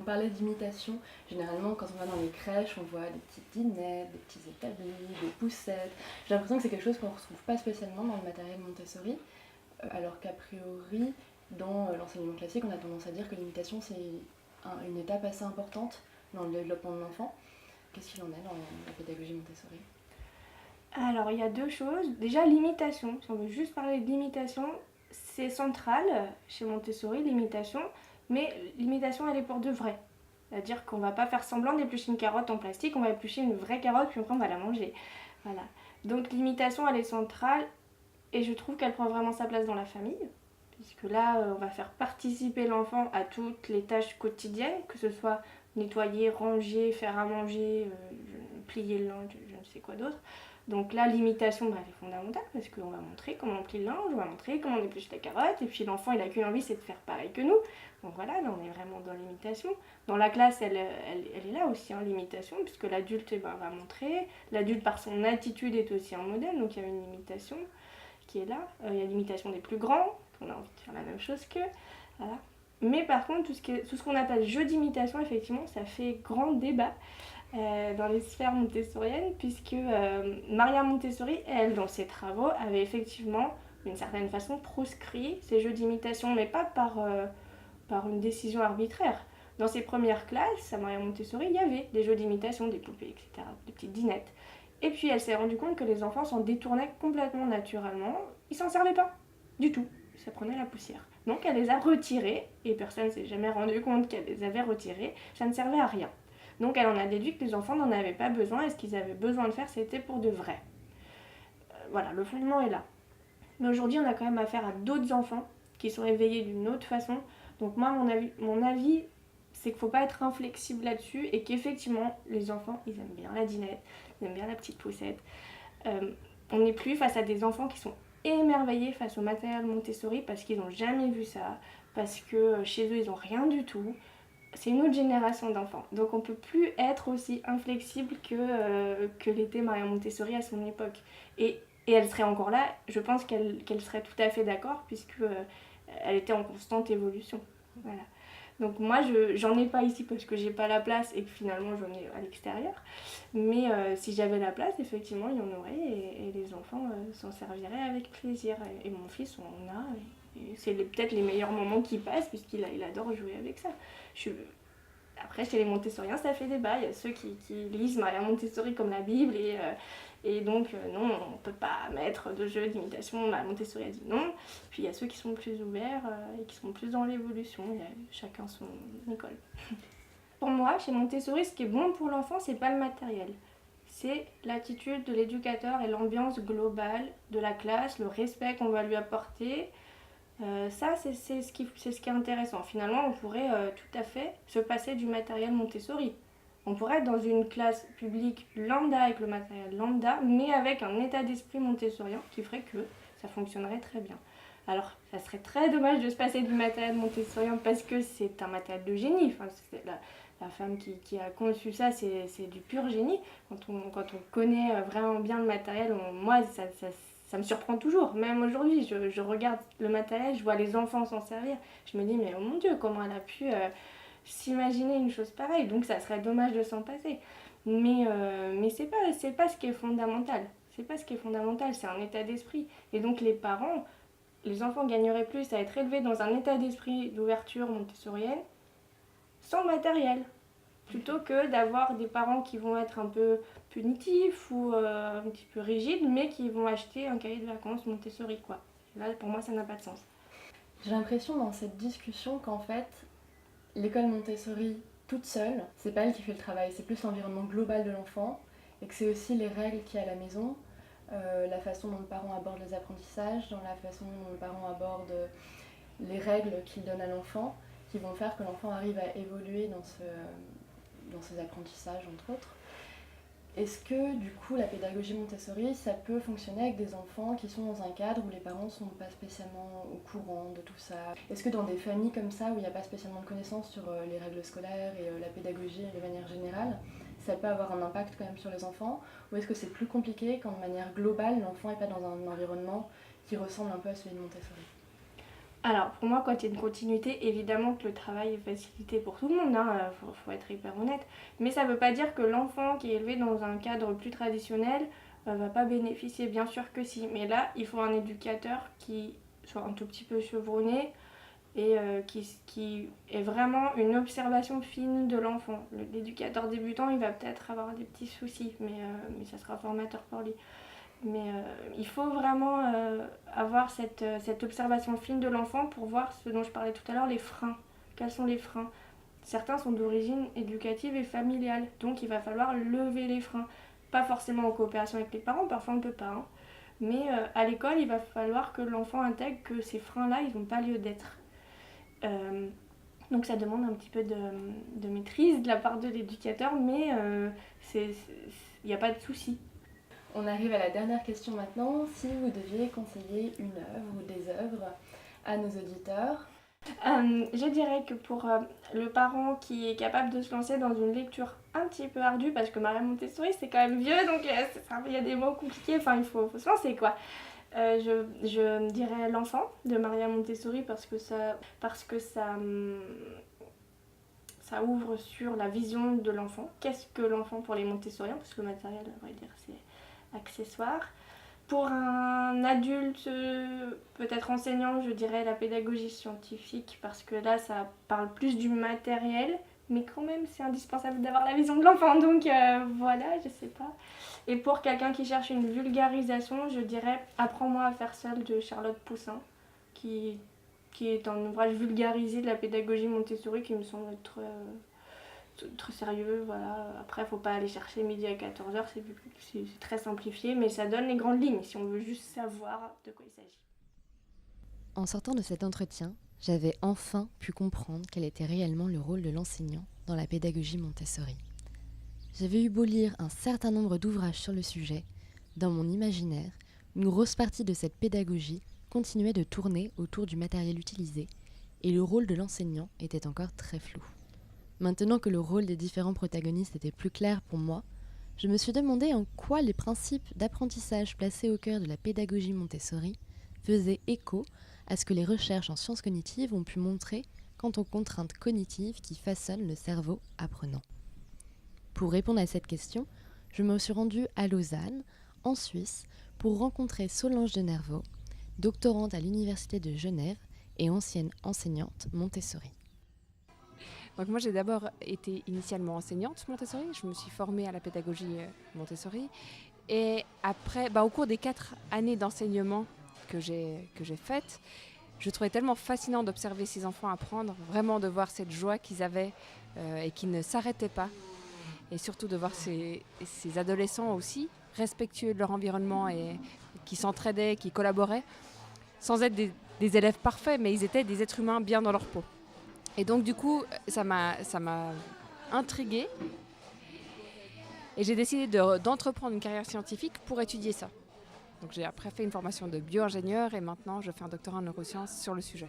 On parlait d'imitation. Généralement, quand on va dans les crèches, on voit des petites dinettes, des petits établis, des poussettes. J'ai l'impression que c'est quelque chose qu'on ne retrouve pas spécialement dans le matériel Montessori, alors qu'a priori, dans l'enseignement classique, on a tendance à dire que l'imitation, c'est une étape assez importante dans le développement de l'enfant. Qu'est-ce qu'il en est dans la pédagogie Montessori ? Alors, il y a deux choses. Déjà, l'imitation. Si on veut juste parler de l'imitation, c'est central chez Montessori, l'imitation. Mais l'imitation, elle est pour de vrai. C'est-à-dire qu'on ne va pas faire semblant d'éplucher une carotte en plastique, on va éplucher une vraie carotte, puis après on va la manger. Voilà. Donc l'imitation, elle est centrale, et je trouve qu'elle prend vraiment sa place dans la famille. Puisque là, on va faire participer l'enfant à toutes les tâches quotidiennes, que ce soit nettoyer, ranger, faire à manger, plier le linge, je ne sais quoi d'autre. Donc là, l'imitation, elle est fondamentale parce qu'on va montrer comment on plie le linge, on va montrer comment on épluche la carotte, et puis l'enfant, il n'a qu'une envie, c'est de faire pareil que nous. Donc voilà, là, on est vraiment dans l'imitation. Dans la classe, elle est là aussi, l'imitation, puisque l'adulte va montrer. L'adulte, par son attitude, est aussi un modèle, donc il y a une imitation qui est là. Il y a l'imitation des plus grands, on a envie de faire la même chose qu'eux. Voilà. Mais par contre, tout ce qu'on appelle jeu d'imitation, effectivement, ça fait grand débat dans les sphères montessoriennes, puisque Maria Montessori, elle, dans ses travaux, avait effectivement, d'une certaine façon, proscrit ces jeux d'imitation, mais pas par une décision arbitraire. Dans ses premières classes, à Maria Montessori, il y avait des jeux d'imitation, des poupées, etc., des petites dinettes. Et puis elle s'est rendue compte que les enfants s'en détournaient complètement naturellement, ils s'en servaient pas, du tout. Ça prenait la poussière. Donc elle les a retirés, et personne ne s'est jamais rendu compte qu'elle les avait retirés, ça ne servait à rien. Donc elle en a déduit que les enfants n'en avaient pas besoin, et ce qu'ils avaient besoin de faire, c'était pour de vrai. Voilà, le fondement est là. Mais aujourd'hui, on a quand même affaire à d'autres enfants qui sont éveillés d'une autre façon. Donc moi, mon avis, c'est qu'il ne faut pas être inflexible là-dessus, et qu'effectivement, les enfants, ils aiment bien la dinette, ils aiment bien la petite poussette. On n'est plus face à des enfants qui sont émerveillés face au matériel Montessori parce qu'ils n'ont jamais vu ça, parce que chez eux ils n'ont rien du tout. C'est une autre génération d'enfants, donc on ne peut plus être aussi inflexible que l'était Maria Montessori à son époque. Et elle serait encore là, je pense qu'elle serait tout à fait d'accord, puisque elle était en constante évolution. Voilà. Donc moi, j'en ai pas ici parce que j'ai pas la place et que finalement j'en ai à l'extérieur. Mais si j'avais la place, effectivement, il y en aurait et les enfants s'en serviraient avec plaisir. Et mon fils en a. Et c'est peut-être les meilleurs moments qu'il passe puisqu'il adore jouer avec ça. Après, chez les Montessoriens, ça fait débat. Il y a ceux qui lisent Maria Montessori comme la Bible et donc non, on ne peut pas mettre de jeu d'imitation. Maria Montessori a dit non. Puis il y a ceux qui sont plus ouverts et qui sont plus dans l'évolution. Il y a chacun son école. Pour moi, chez Montessori, ce qui est bon pour l'enfant, c'est pas le matériel. C'est l'attitude de l'éducateur et l'ambiance globale de la classe, le respect qu'on va lui apporter. Ça, c'est ce qui est intéressant. Finalement, on pourrait tout à fait se passer du matériel Montessori. On pourrait être dans une classe publique lambda avec le matériel lambda, mais avec un état d'esprit montessorien qui ferait que ça fonctionnerait très bien. Alors, ça serait très dommage de se passer du matériel montessorien parce que c'est un matériel de génie. Enfin, la femme qui a conçu ça, c'est du pur génie. Quand on connaît vraiment bien le matériel, moi, ça me surprend toujours. Même aujourd'hui, je regarde le matériel, je vois les enfants s'en servir. Je me dis, mais oh mon Dieu, comment elle a pu s'imaginer une chose pareille. Donc ça serait dommage de s'en passer. Mais c'est pas ce qui est fondamental. C'est pas ce qui est fondamental, c'est un état d'esprit. Et donc les parents, les enfants gagneraient plus à être élevés dans un état d'esprit d'ouverture montessorienne sans matériel, plutôt que d'avoir des parents qui vont être un peu punitifs ou un petit peu rigides, mais qui vont acheter un cahier de vacances Montessori, quoi. Et là, pour moi, ça n'a pas de sens. J'ai l'impression dans cette discussion qu'en fait, l'école Montessori toute seule, c'est pas elle qui fait le travail, c'est plus l'environnement global de l'enfant, et que c'est aussi les règles qu'il y a à la maison, la façon dont le parent aborde les apprentissages, dans la façon dont le parent aborde les règles qu'il donne à l'enfant, qui vont faire que l'enfant arrive à évoluer dans ses apprentissages, entre autres. Est-ce que du coup la pédagogie Montessori, ça peut fonctionner avec des enfants qui sont dans un cadre où les parents ne sont pas spécialement au courant de tout ça? Est-ce que dans des familles comme ça, où il n'y a pas spécialement de connaissances sur les règles scolaires et la pédagogie de manière générale, ça peut avoir un impact quand même sur les enfants? Ou est-ce que c'est plus compliqué quand de manière globale, l'enfant n'est pas dans un environnement qui ressemble un peu à celui de Montessori? Alors, pour moi, quand il y a une continuité, évidemment que le travail est facilité pour tout le monde, faut être hyper honnête. Mais ça ne veut pas dire que l'enfant qui est élevé dans un cadre plus traditionnel va pas bénéficier, bien sûr que si. Mais là, il faut un éducateur qui soit un tout petit peu chevronné et qui ait vraiment une observation fine de l'enfant. L'éducateur débutant, il va peut-être avoir des petits soucis, mais ça sera formateur pour lui. Mais il faut vraiment avoir cette observation fine de l'enfant pour voir ce dont je parlais tout à l'heure, les freins. Quels sont les freins? Certains sont d'origine éducative et familiale, donc il va falloir lever les freins. Pas forcément en coopération avec les parents, parfois on ne peut pas. Mais à l'école, il va falloir que l'enfant intègre que ces freins-là, ils n'ont pas lieu d'être. Donc ça demande un petit peu de maîtrise de la part de l'éducateur, mais il n'y a pas de souci. On arrive à la dernière question maintenant. Si vous deviez conseiller une œuvre ou des œuvres à nos auditeurs? Je dirais que pour le parent qui est capable de se lancer dans une lecture un petit peu ardue, parce que Maria Montessori c'est quand même vieux, donc il y a des mots compliqués, enfin il faut se lancer quoi. Je dirais L'Enfant de Maria Montessori parce que ça ouvre sur la vision de l'enfant. Qu'est-ce que l'enfant pour les Montessoriens? Parce que le matériel, à vrai dire, c'est accessoire. Pour un adulte, peut-être enseignant, je dirais la pédagogie scientifique, parce que là, ça parle plus du matériel, mais quand même, c'est indispensable d'avoir la vision de l'enfant, donc voilà, je sais pas. Et pour quelqu'un qui cherche une vulgarisation, je dirais Apprends-moi à faire seul de Charlotte Poussin, qui est un ouvrage vulgarisé de la pédagogie Montessori qui me semble être très sérieux, voilà. Après, faut pas aller chercher midi à 14h, c'est très simplifié, mais ça donne les grandes lignes si on veut juste savoir de quoi il s'agit. En sortant de cet entretien, j'avais enfin pu comprendre quel était réellement le rôle de l'enseignant dans la pédagogie Montessori. J'avais eu beau lire un certain nombre d'ouvrages sur le sujet, dans mon imaginaire, une grosse partie de cette pédagogie continuait de tourner autour du matériel utilisé, et le rôle de l'enseignant était encore très flou. Maintenant que le rôle des différents protagonistes était plus clair pour moi, je me suis demandé en quoi les principes d'apprentissage placés au cœur de la pédagogie Montessori faisaient écho à ce que les recherches en sciences cognitives ont pu montrer quant aux contraintes cognitives qui façonnent le cerveau apprenant. Pour répondre à cette question, je me suis rendue à Lausanne, en Suisse, pour rencontrer Solange de Nervaux, doctorante à l'Université de Genève et ancienne enseignante Montessori. Donc moi j'ai d'abord été initialement enseignante Montessori, je me suis formée à la pédagogie Montessori et après, au cours des 4 années d'enseignement que j'ai faites, je trouvais tellement fascinant d'observer ces enfants apprendre, vraiment de voir cette joie qu'ils avaient et qui ne s'arrêtait pas, et surtout de voir ces adolescents aussi respectueux de leur environnement et qui s'entraidaient, qui collaboraient, sans être des élèves parfaits, mais ils étaient des êtres humains bien dans leur peau. Et donc du coup, ça m'a intriguée et j'ai décidé d'entreprendre une carrière scientifique pour étudier ça. Donc j'ai après fait une formation de bio-ingénieur et maintenant je fais un doctorat en neurosciences sur le sujet.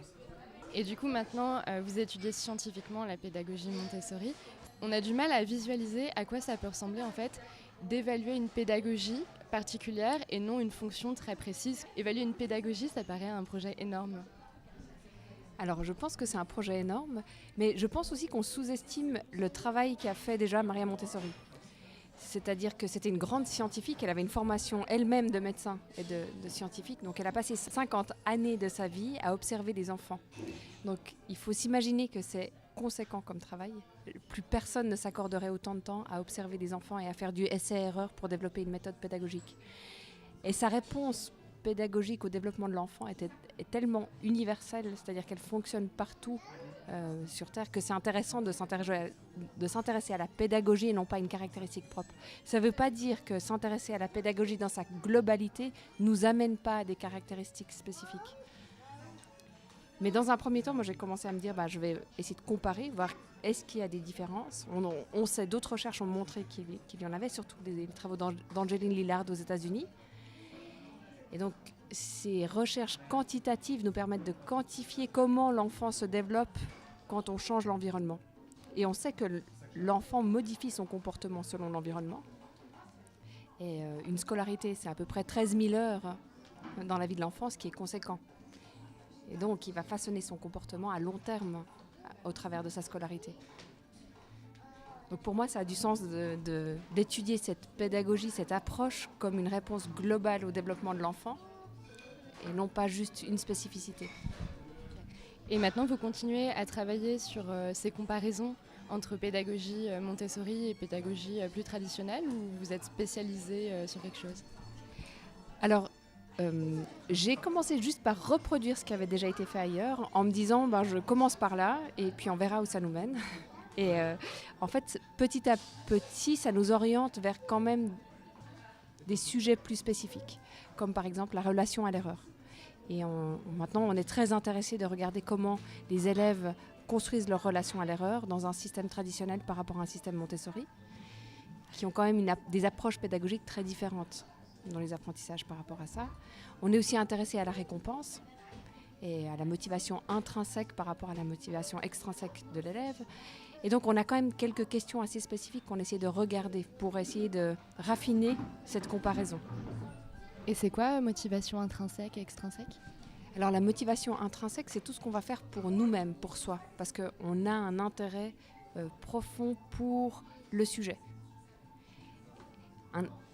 Et du coup maintenant, vous étudiez scientifiquement la pédagogie Montessori. On a du mal à visualiser à quoi ça peut ressembler en fait d'évaluer une pédagogie particulière et non une fonction très précise. Évaluer une pédagogie, ça paraît un projet énorme. Alors je pense que c'est un projet énorme, mais je pense aussi qu'on sous-estime le travail qu'a fait déjà Maria Montessori. C'est-à-dire que c'était une grande scientifique, elle avait une formation elle-même de médecin et de scientifique, donc elle a passé 50 années de sa vie à observer des enfants. Donc il faut s'imaginer que c'est conséquent comme travail. Plus personne ne s'accorderait autant de temps à observer des enfants et à faire du essai-erreur pour développer une méthode pédagogique. Et sa réponse pédagogique au développement de l'enfant est tellement universelle, c'est-à-dire qu'elle fonctionne partout sur Terre, que c'est intéressant de s'intéresser à la pédagogie et non pas à une caractéristique propre. Ça ne veut pas dire que s'intéresser à la pédagogie dans sa globalité ne nous amène pas à des caractéristiques spécifiques. Mais dans un premier temps, moi j'ai commencé à me dire, je vais essayer de comparer, voir est-ce qu'il y a des différences. On sait, d'autres recherches ont montré qu'il y en avait, surtout des travaux d'Angeline Lillard aux États-Unis. Et donc ces recherches quantitatives nous permettent de quantifier comment l'enfant se développe quand on change l'environnement. Et on sait que l'enfant modifie son comportement selon l'environnement. Et une scolarité, c'est à peu près 13 000 heures dans la vie de l'enfant, ce qui est conséquent. Et donc, il va façonner son comportement à long terme au travers de sa scolarité. Donc pour moi, ça a du sens d'étudier cette pédagogie, cette approche comme une réponse globale au développement de l'enfant et non pas juste une spécificité. Et maintenant, vous continuez à travailler sur ces comparaisons entre pédagogie Montessori et pédagogie plus traditionnelle, ou vous êtes spécialisé sur quelque chose ? Alors, j'ai commencé juste par reproduire ce qui avait déjà été fait ailleurs, en me disant je commence par là et puis on verra où ça nous mène. Et en fait, petit à petit, ça nous oriente vers quand même des sujets plus spécifiques, comme par exemple la relation à l'erreur. Et maintenant, on est très intéressé de regarder comment les élèves construisent leur relation à l'erreur dans un système traditionnel par rapport à un système Montessori, qui ont quand même des approches pédagogiques très différentes dans les apprentissages par rapport à ça. On est aussi intéressé à la récompense et à la motivation intrinsèque par rapport à la motivation extrinsèque de l'élève. Et donc, on a quand même quelques questions assez spécifiques qu'on essaie de regarder pour essayer de raffiner cette comparaison. Et c'est quoi motivation intrinsèque et extrinsèque ? Alors, la motivation intrinsèque, c'est tout ce qu'on va faire pour nous-mêmes, pour soi, parce qu'on a un intérêt profond pour le sujet.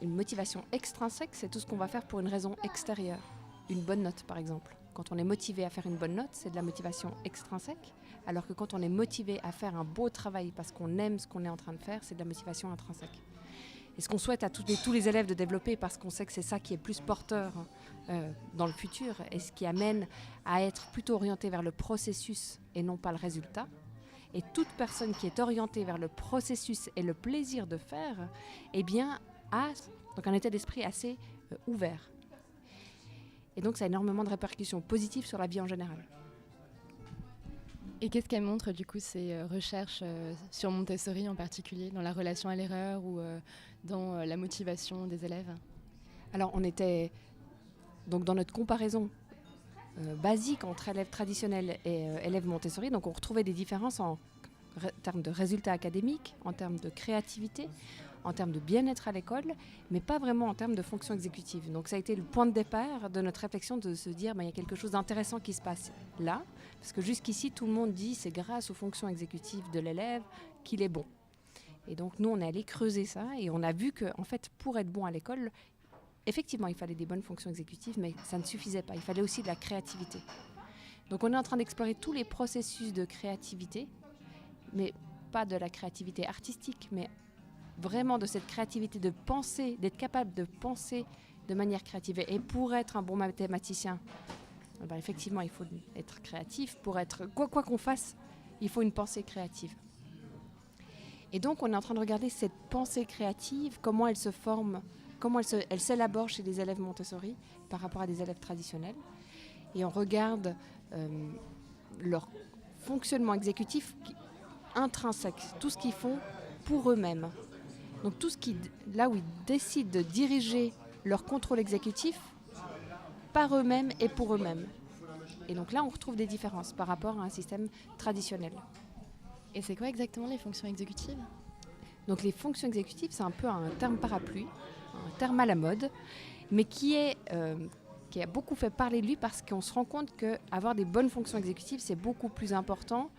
Une motivation extrinsèque, c'est tout ce qu'on va faire pour une raison extérieure. Une bonne note, par exemple. Quand on est motivé à faire une bonne note, c'est de la motivation extrinsèque, alors que quand on est motivé à faire un beau travail parce qu'on aime ce qu'on est en train de faire, c'est de la motivation intrinsèque. Et ce qu'on souhaite à tous les élèves de développer, parce qu'on sait que c'est ça qui est plus porteur dans le futur, et ce qui amène à être plutôt orienté vers le processus et non pas le résultat. Et toute personne qui est orientée vers le processus et le plaisir de faire, eh bien, a donc un état d'esprit assez ouvert. Et donc, ça a énormément de répercussions positives sur la vie en général. Et qu'est-ce qu'elles montrent, du coup, ces recherches sur Montessori en particulier, dans la relation à l'erreur ou dans la motivation des élèves ? Alors, on était donc dans notre comparaison basique entre élèves traditionnels et élèves Montessori. Donc, on retrouvait des différences en termes de résultats académiques, en termes de créativité, en termes de bien-être à l'école, mais pas vraiment en termes de fonction exécutive. Donc ça a été le point de départ de notre réflexion de se dire il y a quelque chose d'intéressant qui se passe là, parce que jusqu'ici tout le monde dit c'est grâce aux fonctions exécutives de l'élève qu'il est bon. Et donc nous on est allé creuser ça et on a vu que en fait pour être bon à l'école, effectivement il fallait des bonnes fonctions exécutives, mais ça ne suffisait pas, il fallait aussi de la créativité. Donc on est en train d'explorer tous les processus de créativité, mais pas de la créativité artistique, mais vraiment de cette créativité de penser, d'être capable de penser de manière créative. Et pour être un bon mathématicien, effectivement, il faut être créatif. Pour être quoi qu'on fasse, il faut une pensée créative. Et donc, on est en train de regarder cette pensée créative, comment elle se forme, comment elle s'élabore chez les élèves Montessori par rapport à des élèves traditionnels. Et on regarde leur fonctionnement exécutif intrinsèque, tout ce qu'ils font pour eux-mêmes. Donc tout là où ils décident de diriger leur contrôle exécutif par eux-mêmes et pour eux-mêmes. Et donc là, on retrouve des différences par rapport à un système traditionnel. Et c'est quoi exactement les fonctions exécutives ? Donc les fonctions exécutives, c'est un peu un terme parapluie, un terme à la mode, mais qui a beaucoup fait parler de lui parce qu'on se rend compte qu'avoir des bonnes fonctions exécutives, c'est beaucoup plus important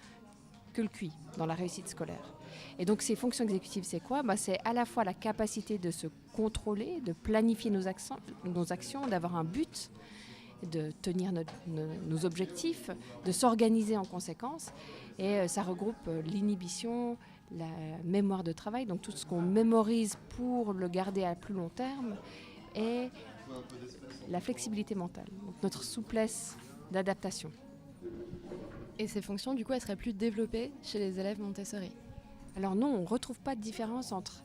que le QI dans la réussite scolaire. Et donc ces fonctions exécutives, c'est quoi ? C'est à la fois la capacité de se contrôler, de planifier nos actions, d'avoir un but, de tenir nos objectifs, de s'organiser en conséquence. Et ça regroupe l'inhibition, la mémoire de travail, donc tout ce qu'on mémorise pour le garder à plus long terme, et la flexibilité mentale, donc notre souplesse d'adaptation. Et ces fonctions, du coup, elles seraient plus développées chez les élèves Montessori ? Alors non, on ne retrouve pas de différence entre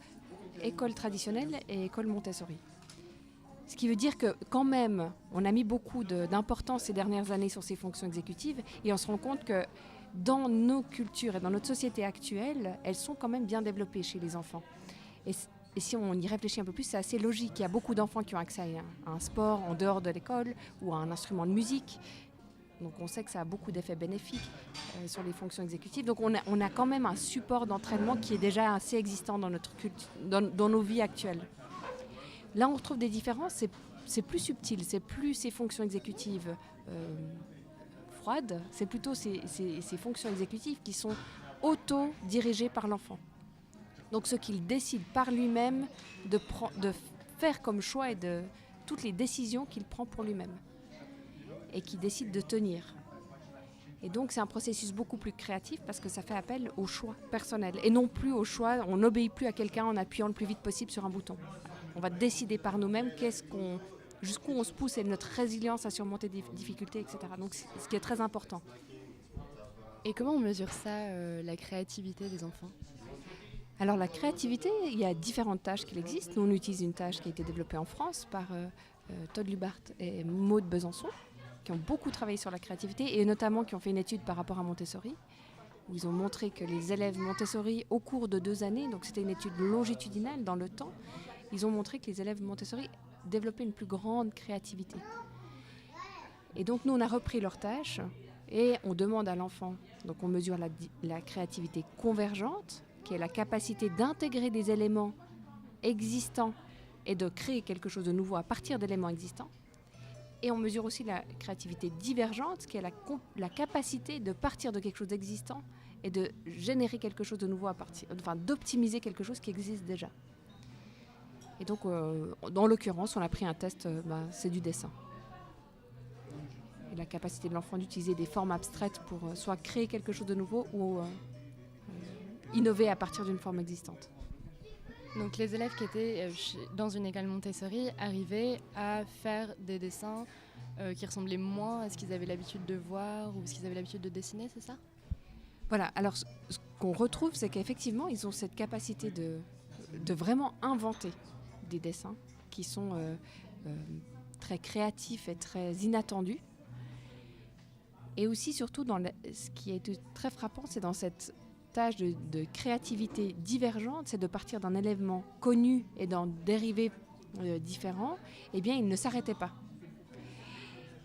école traditionnelle et école Montessori. Ce qui veut dire que quand même, on a mis beaucoup d'importance ces dernières années sur ces fonctions exécutives et on se rend compte que dans nos cultures et dans notre société actuelle, elles sont quand même bien développées chez les enfants. Et si on y réfléchit un peu plus, c'est assez logique. Il y a beaucoup d'enfants qui ont accès à un sport en dehors de l'école ou à un instrument de musique. Donc on sait que ça a beaucoup d'effets bénéfiques sur les fonctions exécutives. Donc on a quand même un support d'entraînement qui est déjà assez existant dans notre dans nos vies actuelles. Là, on retrouve des différences, c'est plus subtil, c'est plus ces fonctions exécutives froides, c'est plutôt ces fonctions exécutives qui sont auto-dirigées par l'enfant. Donc ce qu'il décide par lui-même de faire comme choix et de toutes les décisions qu'il prend pour lui-même et qui décide de tenir. Et donc c'est un processus beaucoup plus créatif parce que ça fait appel au choix personnel et non plus au choix, on n'obéit plus à quelqu'un en appuyant le plus vite possible sur un bouton. On va décider par nous-mêmes jusqu'où on se pousse et notre résilience à surmonter des difficultés, etc. Donc c'est ce qui est très important. Et comment on mesure ça, la créativité des enfants ? Alors la créativité, il y a différentes tâches qui existent. Nous, on utilise une tâche qui a été développée en France par Todd Lubart et Maud Besançon, qui ont beaucoup travaillé sur la créativité et notamment qui ont fait une étude par rapport à Montessori, où ils ont montré que les élèves Montessori, au cours de 2 années, donc c'était une étude longitudinale dans le temps, ils ont montré que les élèves Montessori développaient une plus grande créativité. Et donc nous, on a repris leurs tâches et on demande à l'enfant, donc on mesure la créativité convergente, qui est la capacité d'intégrer des éléments existants et de créer quelque chose de nouveau à partir d'éléments existants. Et on mesure aussi la créativité divergente, qui est la capacité de partir de quelque chose d'existant et de générer quelque chose de nouveau d'optimiser quelque chose qui existe déjà. Et donc, dans l'occurrence, on a pris un test, c'est du dessin. Et la capacité de l'enfant d'utiliser des formes abstraites pour soit créer quelque chose de nouveau ou innover à partir d'une forme existante. Donc les élèves qui étaient dans une école Montessori arrivaient à faire des dessins qui ressemblaient moins à ce qu'ils avaient l'habitude de voir ou ce qu'ils avaient l'habitude de dessiner, c'est ça ? Voilà, alors ce qu'on retrouve, c'est qu'effectivement, ils ont cette capacité de vraiment inventer des dessins qui sont très créatifs et très inattendus. Et aussi, surtout, ce qui a été très frappant, c'est dans cette tâche de créativité divergente, c'est de partir d'un élément connu et d'en dériver différents, eh bien, ils ne s'arrêtaient pas.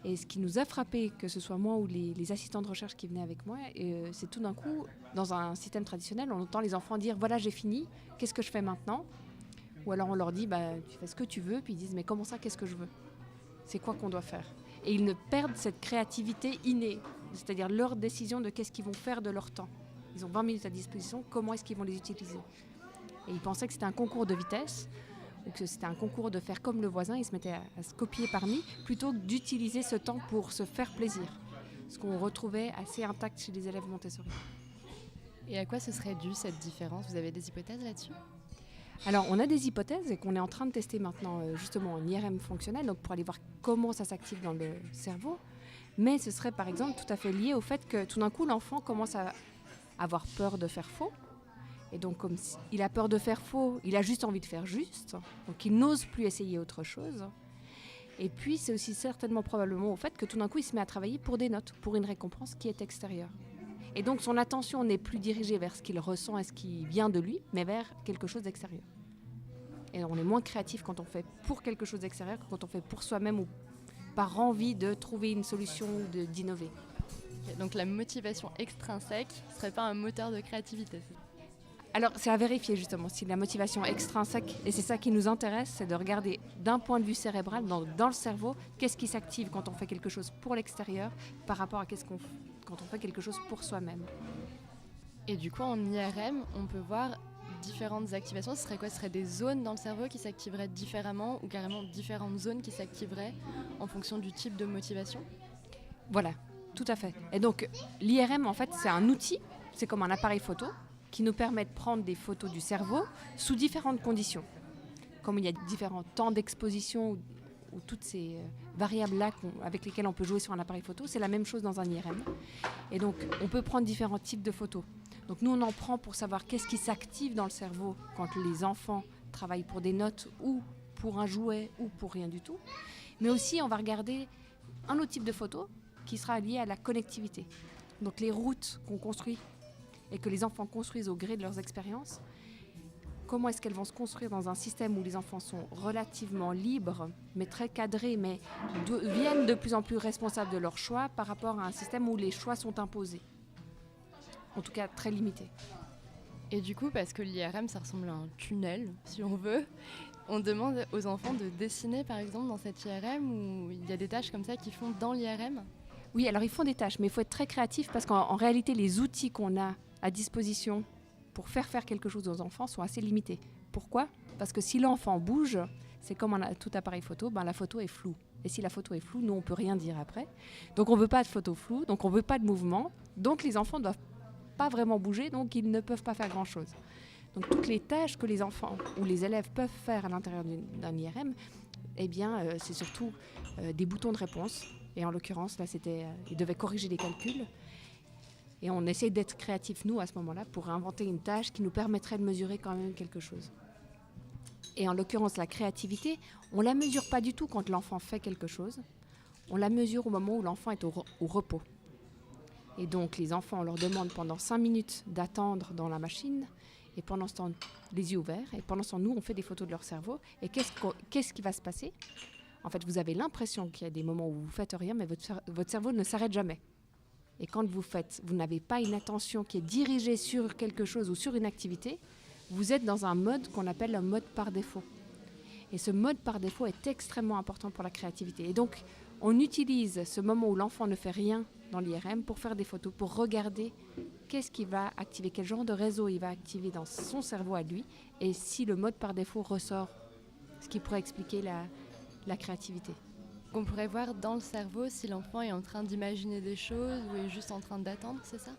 Et ce qui nous a frappé, que ce soit moi ou les assistants de recherche qui venaient avec moi, c'est tout d'un coup, dans un système traditionnel, on entend les enfants dire « Voilà, j'ai fini, qu'est-ce que je fais maintenant ?» Ou alors on leur dit « Tu fais ce que tu veux », puis ils disent « Mais comment ça, qu'est-ce que je veux ? C'est quoi qu'on doit faire ?» Et ils ne perdent cette créativité innée, c'est-à-dire leur décision de qu'est-ce qu'ils vont faire de leur temps. Ils ont 20 minutes à disposition, comment est-ce qu'ils vont les utiliser ? Et ils pensaient que c'était un concours de vitesse, ou que c'était un concours de faire comme le voisin, ils se mettaient à se copier parmi, plutôt que d'utiliser ce temps pour se faire plaisir. Ce qu'on retrouvait assez intact chez les élèves Montessori. Et à quoi ce serait dû cette différence ? Vous avez des hypothèses là-dessus ? Alors, on a des hypothèses et qu'on est en train de tester maintenant justement en IRM fonctionnel, donc pour aller voir comment ça s'active dans le cerveau. Mais ce serait par exemple tout à fait lié au fait que tout d'un coup, l'enfant commence à avoir peur de faire faux. Et donc, comme il a peur de faire faux, il a juste envie de faire juste. Donc, il n'ose plus essayer autre chose. Et puis, c'est aussi certainement probablement au fait que tout d'un coup, il se met à travailler pour des notes, pour une récompense qui est extérieure. Et donc, son attention n'est plus dirigée vers ce qu'il ressent et ce qui vient de lui, mais vers quelque chose d'extérieur. Et on est moins créatif quand on fait pour quelque chose d'extérieur que quand on fait pour soi-même ou par envie de trouver une solution ou d'innover. Donc, la motivation extrinsèque ne serait pas un moteur de créativité ? Alors, c'est à vérifier justement si la motivation extrinsèque, et c'est ça qui nous intéresse, c'est de regarder d'un point de vue cérébral, dans le cerveau, qu'est-ce qui s'active quand on fait quelque chose pour l'extérieur par rapport à quand on fait quelque chose pour soi-même. Et du coup, en IRM, on peut voir différentes activations. Ce serait quoi ? Ce serait des zones dans le cerveau qui s'activeraient différemment ou carrément différentes zones qui s'activeraient en fonction du type de motivation ? Voilà, tout à fait. Et donc, l'IRM, en fait, c'est un outil, c'est comme un appareil photo, qui nous permet de prendre des photos du cerveau sous différentes conditions. Comme il y a différents temps d'exposition ou toutes ces variables-là avec lesquelles on peut jouer sur un appareil photo, c'est la même chose dans un IRM. Et donc, on peut prendre différents types de photos. Donc, nous, on en prend pour savoir qu'est-ce qui s'active dans le cerveau quand les enfants travaillent pour des notes ou pour un jouet ou pour rien du tout. Mais aussi, on va regarder un autre type de photo qui sera lié à la connectivité. Donc les routes qu'on construit et que les enfants construisent au gré de leurs expériences, comment est-ce qu'elles vont se construire dans un système où les enfants sont relativement libres, mais très cadrés, mais deviennent de plus en plus responsables de leurs choix par rapport à un système où les choix sont imposés. En tout cas, très limités. Et du coup, parce que l'IRM, ça ressemble à un tunnel, si on veut, on demande aux enfants de dessiner, par exemple, dans cette IRM, où il y a des tâches comme ça qu'ils font dans l'IRM. Oui, alors ils font des tâches, mais il faut être très créatif parce qu'en réalité, les outils qu'on a à disposition pour faire quelque chose aux enfants sont assez limités. Pourquoi ? Parce que si l'enfant bouge, c'est comme tout appareil photo, la photo est floue. Et si la photo est floue, nous, on ne peut rien dire après. Donc on ne veut pas de photo floue, donc on ne veut pas de mouvement. Donc les enfants ne doivent pas vraiment bouger, donc ils ne peuvent pas faire grand-chose. Donc toutes les tâches que les enfants ou les élèves peuvent faire à l'intérieur d'un IRM, c'est surtout des boutons de réponse. Et en l'occurrence, là, ils devaient corriger les calculs. Et on essaie d'être créatifs, nous, à ce moment-là, pour inventer une tâche qui nous permettrait de mesurer quand même quelque chose. Et en l'occurrence, la créativité, on ne la mesure pas du tout quand l'enfant fait quelque chose. On la mesure au moment où l'enfant est au repos. Et donc, les enfants, on leur demande pendant 5 minutes d'attendre dans la machine, et pendant ce temps, les yeux ouverts. Et pendant ce temps, nous, on fait des photos de leur cerveau. Et qu'est-ce qui va se passer ? En fait, vous avez l'impression qu'il y a des moments où vous ne faites rien, mais votre cerveau ne s'arrête jamais. Et quand vous n'avez pas une attention qui est dirigée sur quelque chose ou sur une activité, vous êtes dans un mode qu'on appelle un mode par défaut. Et ce mode par défaut est extrêmement important pour la créativité. Et donc, on utilise ce moment où l'enfant ne fait rien dans l'IRM pour faire des photos, pour regarder qu'est-ce qu'il va activer, quel genre de réseau il va activer dans son cerveau à lui, et si le mode par défaut ressort, ce qui pourrait expliquer la créativité. On pourrait voir dans le cerveau si l'enfant est en train d'imaginer des choses ou est juste en train d'attendre, c'est ça ?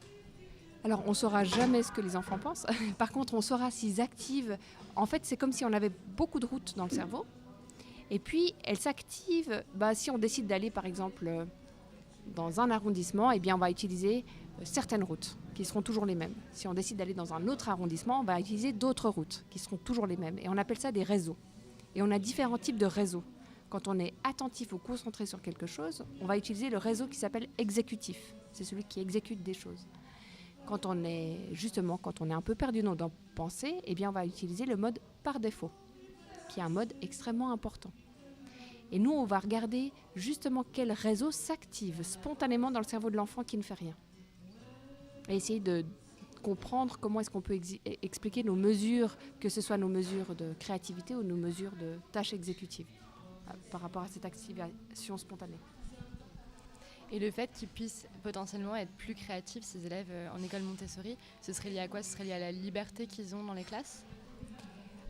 Alors, on ne saura jamais ce que les enfants pensent. Par contre, on saura s'ils activent. En fait, c'est comme si on avait beaucoup de routes dans le cerveau. Et puis, elles s'activent. Si on décide d'aller, par exemple, dans un arrondissement, on va utiliser certaines routes qui seront toujours les mêmes. Si on décide d'aller dans un autre arrondissement, on va utiliser d'autres routes qui seront toujours les mêmes. Et on appelle ça des réseaux. Et on a différents types de réseaux. Quand on est attentif ou concentré sur quelque chose, on va utiliser le réseau qui s'appelle exécutif. C'est celui qui exécute des choses. Quand on est un peu perdu dans nos pensées, on va utiliser le mode par défaut, qui est un mode extrêmement important. Et nous, on va regarder justement quel réseau s'active spontanément dans le cerveau de l'enfant qui ne fait rien. Et essayer de comprendre comment est-ce qu'on peut expliquer nos mesures, que ce soit nos mesures de créativité ou nos mesures de tâches exécutives, par rapport à cette activation spontanée. Et le fait qu'ils puissent potentiellement être plus créatifs, ces élèves en école Montessori, ce serait lié à quoi ? Ce serait lié à la liberté qu'ils ont dans les classes ?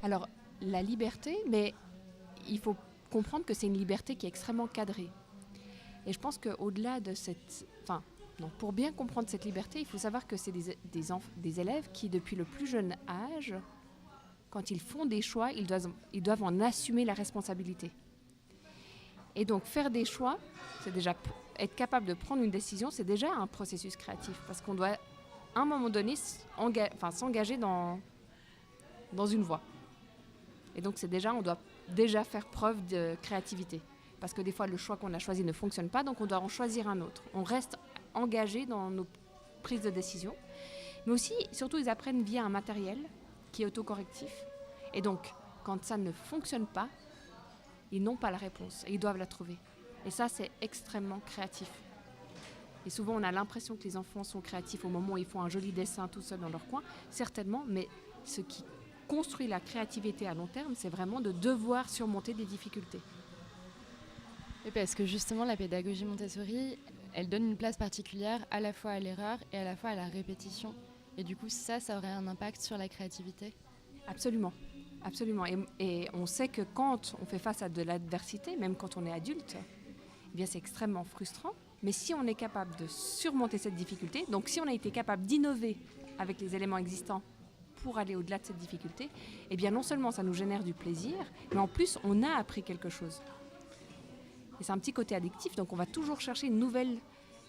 Alors, la liberté, mais il faut comprendre que c'est une liberté qui est extrêmement cadrée. Et je pense qu'au-delà de pour bien comprendre cette liberté, il faut savoir que c'est des élèves qui, depuis le plus jeune âge, quand ils font des choix, ils doivent en assumer la responsabilité. Et donc, faire des choix, c'est déjà être capable de prendre une décision, c'est déjà un processus créatif. Parce qu'on doit, à un moment donné, s'engager dans une voie. Et donc, on doit déjà faire preuve de créativité. Parce que des fois, le choix qu'on a choisi ne fonctionne pas, donc on doit en choisir un autre. On reste engagé dans nos prises de décision. Mais aussi, surtout, ils apprennent via un matériel qui est autocorrectif. Et donc, quand ça ne fonctionne pas, ils n'ont pas la réponse et ils doivent la trouver. Et ça, c'est extrêmement créatif. Et souvent, on a l'impression que les enfants sont créatifs au moment où ils font un joli dessin tout seuls dans leur coin. Certainement, mais ce qui construit la créativité à long terme, c'est vraiment de devoir surmonter des difficultés. Et parce que justement, la pédagogie Montessori, elle donne une place particulière à la fois à l'erreur et à la fois à la répétition. Et du coup, ça aurait un impact sur la créativité ? Absolument. Absolument. Et on sait que quand on fait face à de l'adversité, même quand on est adulte, c'est extrêmement frustrant. Mais si on est capable de surmonter cette difficulté, donc si on a été capable d'innover avec les éléments existants pour aller au-delà de cette difficulté, non seulement ça nous génère du plaisir, mais en plus, on a appris quelque chose. Et c'est un petit côté addictif, donc on va toujours chercher une nouvelle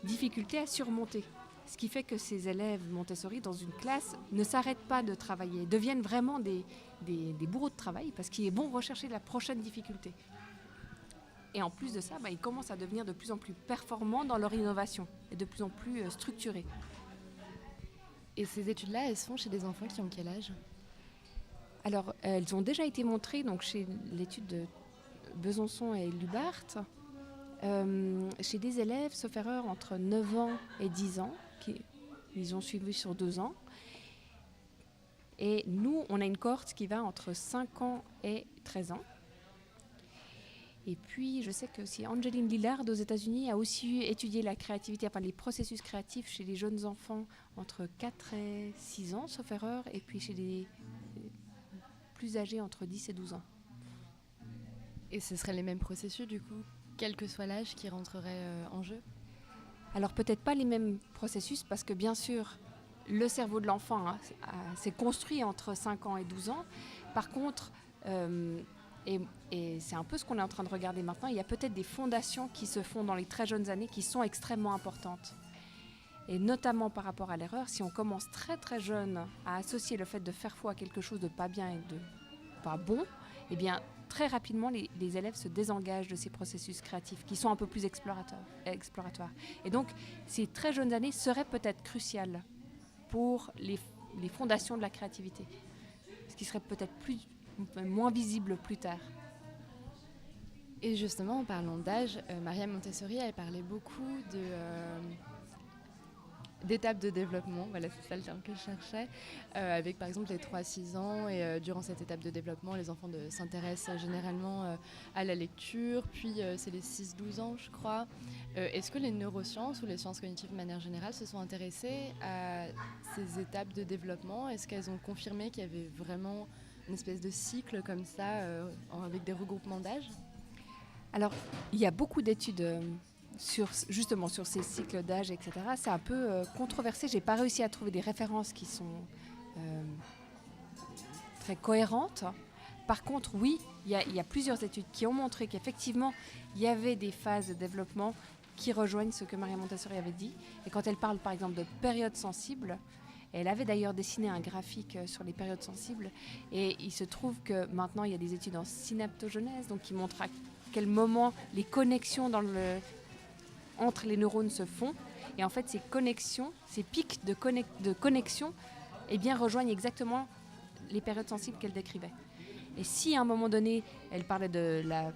difficulté à surmonter. Ce qui fait que ces élèves Montessori, dans une classe, ne s'arrêtent pas de travailler, deviennent vraiment des bourreaux de travail parce qu'ils vont rechercher la prochaine difficulté. Et en plus de ça, ils commencent à devenir de plus en plus performants dans leur innovation et de plus en plus structurés. Et ces études-là, elles se font chez des enfants qui ont quel âge ? Alors, elles ont déjà été montrées donc, chez l'étude de Besançon et Lubart, chez des élèves, sauf erreur, entre 9 ans et 10 ans, ils ont suivi sur 2 ans. Et nous, on a une cohorte qui va entre 5 ans et 13 ans. Et puis, je sais que si Angeline Lillard aux États-Unis a aussi étudié la créativité, enfin les processus créatifs chez les jeunes enfants entre 4 et 6 ans, sauf erreur, et puis chez les plus âgés entre 10 et 12 ans. Et ce seraient les mêmes processus, du coup, quel que soit l'âge qui rentrerait en jeu ? Alors peut-être pas les mêmes processus, parce que bien sûr, le cerveau de l'enfant s'est construit entre 5 ans et 12 ans. Par contre, et c'est un peu ce qu'on est en train de regarder maintenant, il y a peut-être des fondations qui se font dans les très jeunes années qui sont extrêmement importantes. Et notamment par rapport à l'erreur, si on commence très très jeune à associer le fait de faire foi à quelque chose de pas bien et de pas bon, eh bien très rapidement les élèves se désengagent de ces processus créatifs qui sont un peu plus exploratoires. Et donc ces très jeunes années seraient peut-être cruciales pour les fondations de la créativité, ce qui serait peut-être moins visible plus tard. Et justement, en parlant d'âge, Maria Montessori, elle parlait beaucoup d'étapes de développement, voilà, c'est ça le terme que je cherchais, avec par exemple les 3-6 ans, et durant cette étape de développement, les enfants s'intéressent généralement à la lecture, puis c'est les 6-12 ans, je crois. Est-ce que les neurosciences ou les sciences cognitives de manière générale se sont intéressées à ces étapes de développement ? Est-ce qu'elles ont confirmé qu'il y avait vraiment une espèce de cycle comme ça, avec des regroupements d'âge ? Alors, il y a beaucoup d'études justement sur ces cycles d'âge, etc. C'est un peu controversé. Je n'ai pas réussi à trouver des références qui sont très cohérentes. Par contre, oui, il y a plusieurs études qui ont montré qu'effectivement, il y avait des phases de développement qui rejoignent ce que Maria Montessori avait dit. Et quand elle parle, par exemple, de périodes sensibles, elle avait d'ailleurs dessiné un graphique sur les périodes sensibles. Et il se trouve que maintenant, il y a des études en synaptogenèse, donc qui montrent à quel moment les connexions entre les neurones se font. Et en fait, ces connexions, ces pics de connexion, eh bien, rejoignent exactement les périodes sensibles qu'elle décrivait. Et si à un moment donné, elle parlait de la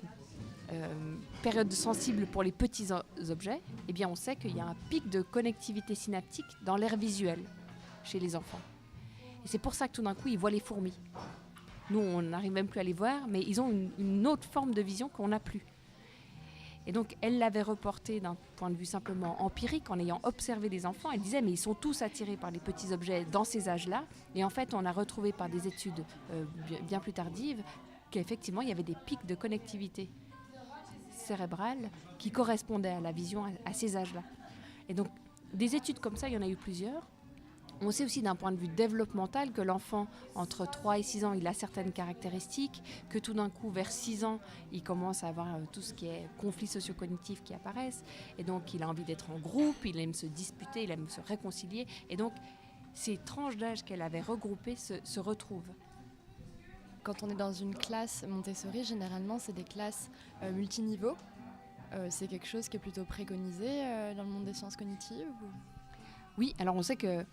période sensible pour les petits objets, eh bien, on sait qu'il y a un pic de connectivité synaptique dans l'aire visuelle chez les enfants. Et c'est pour ça que tout d'un coup, ils voient les fourmis. Nous, on n'arrive même plus à les voir, mais ils ont une autre forme de vision qu'on n'a plus. Et donc, elle l'avait reporté d'un point de vue simplement empirique, en ayant observé des enfants. Elle disait, mais ils sont tous attirés par les petits objets dans ces âges-là. Et en fait, on a retrouvé par des études bien plus tardives qu'effectivement, il y avait des pics de connectivité cérébrale qui correspondaient à la vision à ces âges-là. Et donc, des études comme ça, il y en a eu plusieurs. On sait aussi d'un point de vue développemental que l'enfant, entre 3 et 6 ans, il a certaines caractéristiques, que tout d'un coup, vers 6 ans, il commence à avoir tout ce qui est conflits socio-cognitifs qui apparaissent. Et donc, il a envie d'être en groupe, il aime se disputer, il aime se réconcilier. Et donc, ces tranches d'âge qu'elle avait regroupées se retrouvent. Quand on est dans une classe Montessori, généralement, c'est des classes multiniveaux. C'est quelque chose qui est plutôt préconisé dans le monde des sciences cognitives ou... Oui, alors on sait que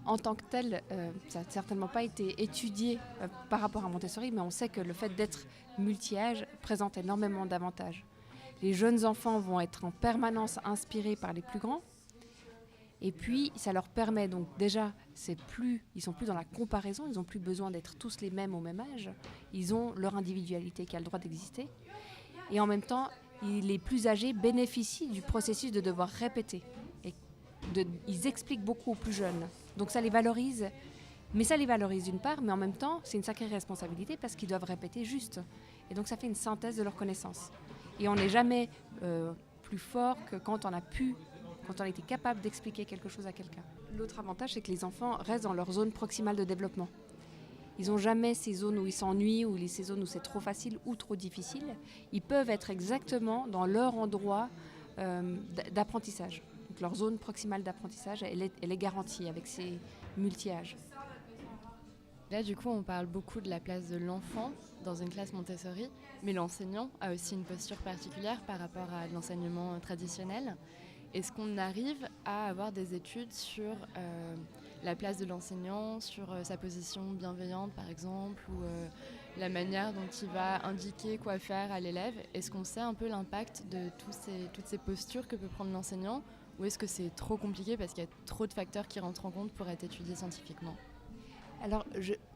en tant que tel, ça n'a certainement pas été étudié par rapport à Montessori, mais on sait que le fait d'être multi-âge présente énormément d'avantages. Les jeunes enfants vont être en permanence inspirés par les plus grands, et puis ça leur permet donc déjà, ils sont plus dans la comparaison, ils n'ont plus besoin d'être tous les mêmes au même âge, ils ont leur individualité qui a le droit d'exister, et en même temps, les plus âgés bénéficient du processus de devoir répéter. Ils expliquent beaucoup aux plus jeunes. Donc ça les valorise, mais ça les valorise d'une part, mais en même temps, c'est une sacrée responsabilité parce qu'ils doivent répéter juste. Et donc ça fait une synthèse de leurs connaissances. Et on n'est jamais plus fort que quand on a été capable d'expliquer quelque chose à quelqu'un. L'autre avantage, c'est que les enfants restent dans leur zone proximale de développement. Ils n'ont jamais ces zones où ils s'ennuient, ou ces zones où c'est trop facile ou trop difficile. Ils peuvent être exactement dans leur endroit d'apprentissage. Donc leur zone proximale d'apprentissage, elle est garantie avec ces multi-âges. Là, du coup, on parle beaucoup de la place de l'enfant dans une classe Montessori, mais l'enseignant a aussi une posture particulière par rapport à l'enseignement traditionnel. Est-ce qu'on arrive à avoir des études sur la place de l'enseignant, sur sa position bienveillante, par exemple, ou la manière dont il va indiquer quoi faire à l'élève? Est-ce qu'on sait un peu l'impact de toutes ces postures que peut prendre l'enseignant, ou est-ce que c'est trop compliqué parce qu'il y a trop de facteurs qui rentrent en compte pour être étudiés scientifiquement? Alors,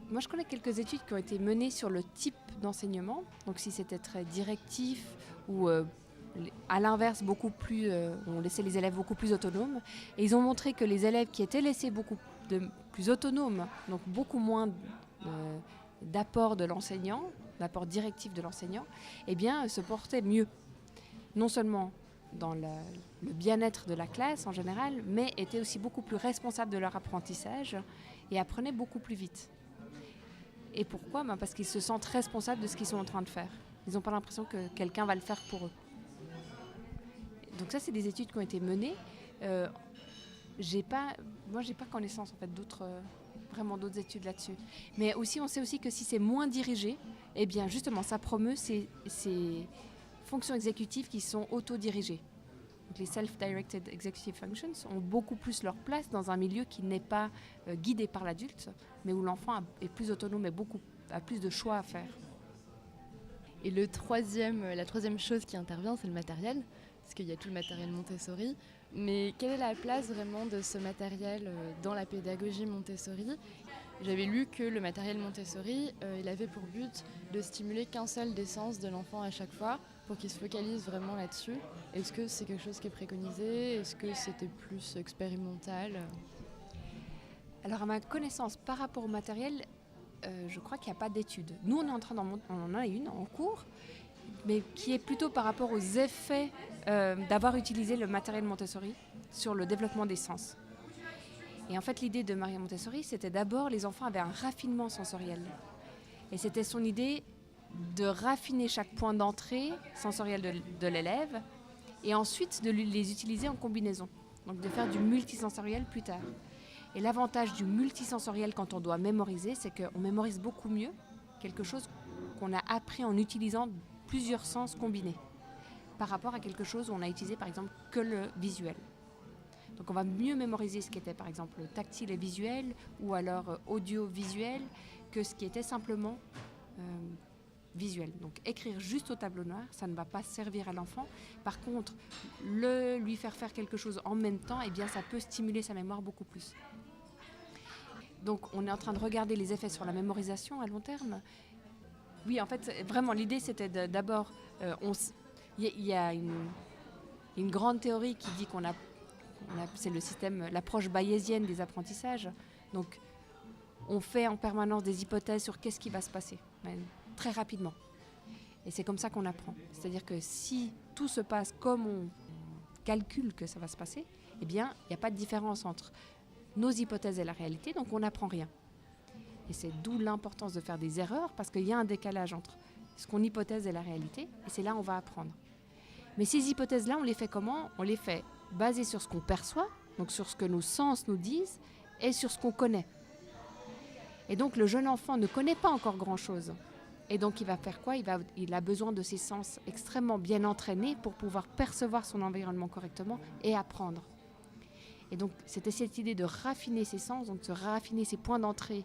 moi, je connais quelques études qui ont été menées sur le type d'enseignement, donc si c'était très directif ou à l'inverse, on laissait les élèves beaucoup plus autonomes. Et ils ont montré que les élèves qui étaient laissés beaucoup plus autonomes, donc beaucoup moins d'apport de l'enseignant, d'apport directif de l'enseignant, eh bien, se portaient mieux. Non seulement dans le bien-être de la classe en général, mais étaient aussi beaucoup plus responsables de leur apprentissage et apprenaient beaucoup plus vite. Et pourquoi ? Parce qu'ils se sentent responsables de ce qu'ils sont en train de faire. Ils n'ont pas l'impression que quelqu'un va le faire pour eux. Donc ça, c'est des études qui ont été menées. J'ai pas connaissance en fait vraiment d'autres études là-dessus. Mais aussi, on sait aussi que si c'est moins dirigé, eh bien justement, ça promeut ces fonctions exécutives qui sont autodirigées. Donc les self-directed executive functions ont beaucoup plus leur place dans un milieu qui n'est pas guidé par l'adulte, mais où l'enfant est plus autonome et a plus de choix à faire. Et la troisième chose qui intervient, c'est le matériel, parce qu'il y a tout le matériel Montessori. Mais quelle est la place vraiment de ce matériel dans la pédagogie Montessori ? J'avais lu que le matériel Montessori, il avait pour but de stimuler qu'un seul des sens de l'enfant à chaque fois, pour qu'il se focalise vraiment là-dessus. Est-ce que c'est quelque chose qui est préconisé ? Est-ce que c'était plus expérimental ? Alors à ma connaissance, par rapport au matériel, je crois qu'il n'y a pas d'études. Nous, on est en train on en a une en cours, mais qui est plutôt par rapport aux effets d'avoir utilisé le matériel Montessori sur le développement des sens. Et en fait, l'idée de Maria Montessori, c'était d'abord, les enfants avaient un raffinement sensoriel. Et c'était son idée de raffiner chaque point d'entrée sensoriel de l'élève et ensuite de les utiliser en combinaison. Donc de faire du multisensoriel plus tard. Et l'avantage du multisensoriel quand on doit mémoriser, c'est qu'on mémorise beaucoup mieux quelque chose qu'on a appris en utilisant plusieurs sens combinés par rapport à quelque chose où on a utilisé par exemple que le visuel. Donc on va mieux mémoriser ce qui était par exemple tactile et visuel ou alors audio-visuel que ce qui était simplement visuel. Donc écrire juste au tableau noir, ça ne va pas servir à l'enfant. Par contre, lui faire quelque chose en même temps, eh bien ça peut stimuler sa mémoire beaucoup plus. Donc on est en train de regarder les effets sur la mémorisation à long terme. Oui, en fait, vraiment, l'idée c'était d'abord, il y a une grande théorie qui dit c'est l'approche bayésienne des apprentissages. Donc on fait en permanence des hypothèses sur qu'est-ce qui va se passer. Très rapidement. Et c'est comme ça qu'on apprend. C'est-à-dire que si tout se passe comme on calcule que ça va se passer, eh bien, il n'y a pas de différence entre nos hypothèses et la réalité, donc on n'apprend rien. Et c'est d'où l'importance de faire des erreurs, parce qu'il y a un décalage entre ce qu'on hypothèse et la réalité, et c'est là où on va apprendre. Mais ces hypothèses-là, on les fait comment ? On les fait basées sur ce qu'on perçoit, donc sur ce que nos sens nous disent, et sur ce qu'on connaît. Et donc le jeune enfant ne connaît pas encore grand-chose. Et donc, il va faire quoi ? Il a besoin de ses sens extrêmement bien entraînés pour pouvoir percevoir son environnement correctement et apprendre. Et donc, c'était cette idée de raffiner ses sens, donc de raffiner ses points d'entrée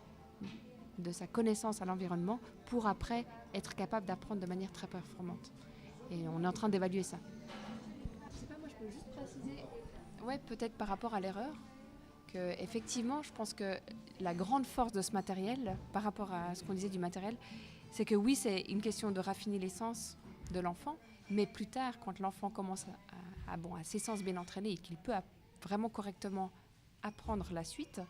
de sa connaissance à l'environnement pour après être capable d'apprendre de manière très performante. Et on est en train d'évaluer ça. Je sais pas, moi je peux juste préciser, peut-être par rapport à l'erreur, que effectivement, je pense que la grande force de ce matériel, par rapport à ce qu'on disait du matériel, c'est que oui, c'est une question de raffiner les sens de l'enfant, mais plus tard, quand l'enfant commence à ses sens bien entraînés et qu'il peut vraiment correctement apprendre la suite,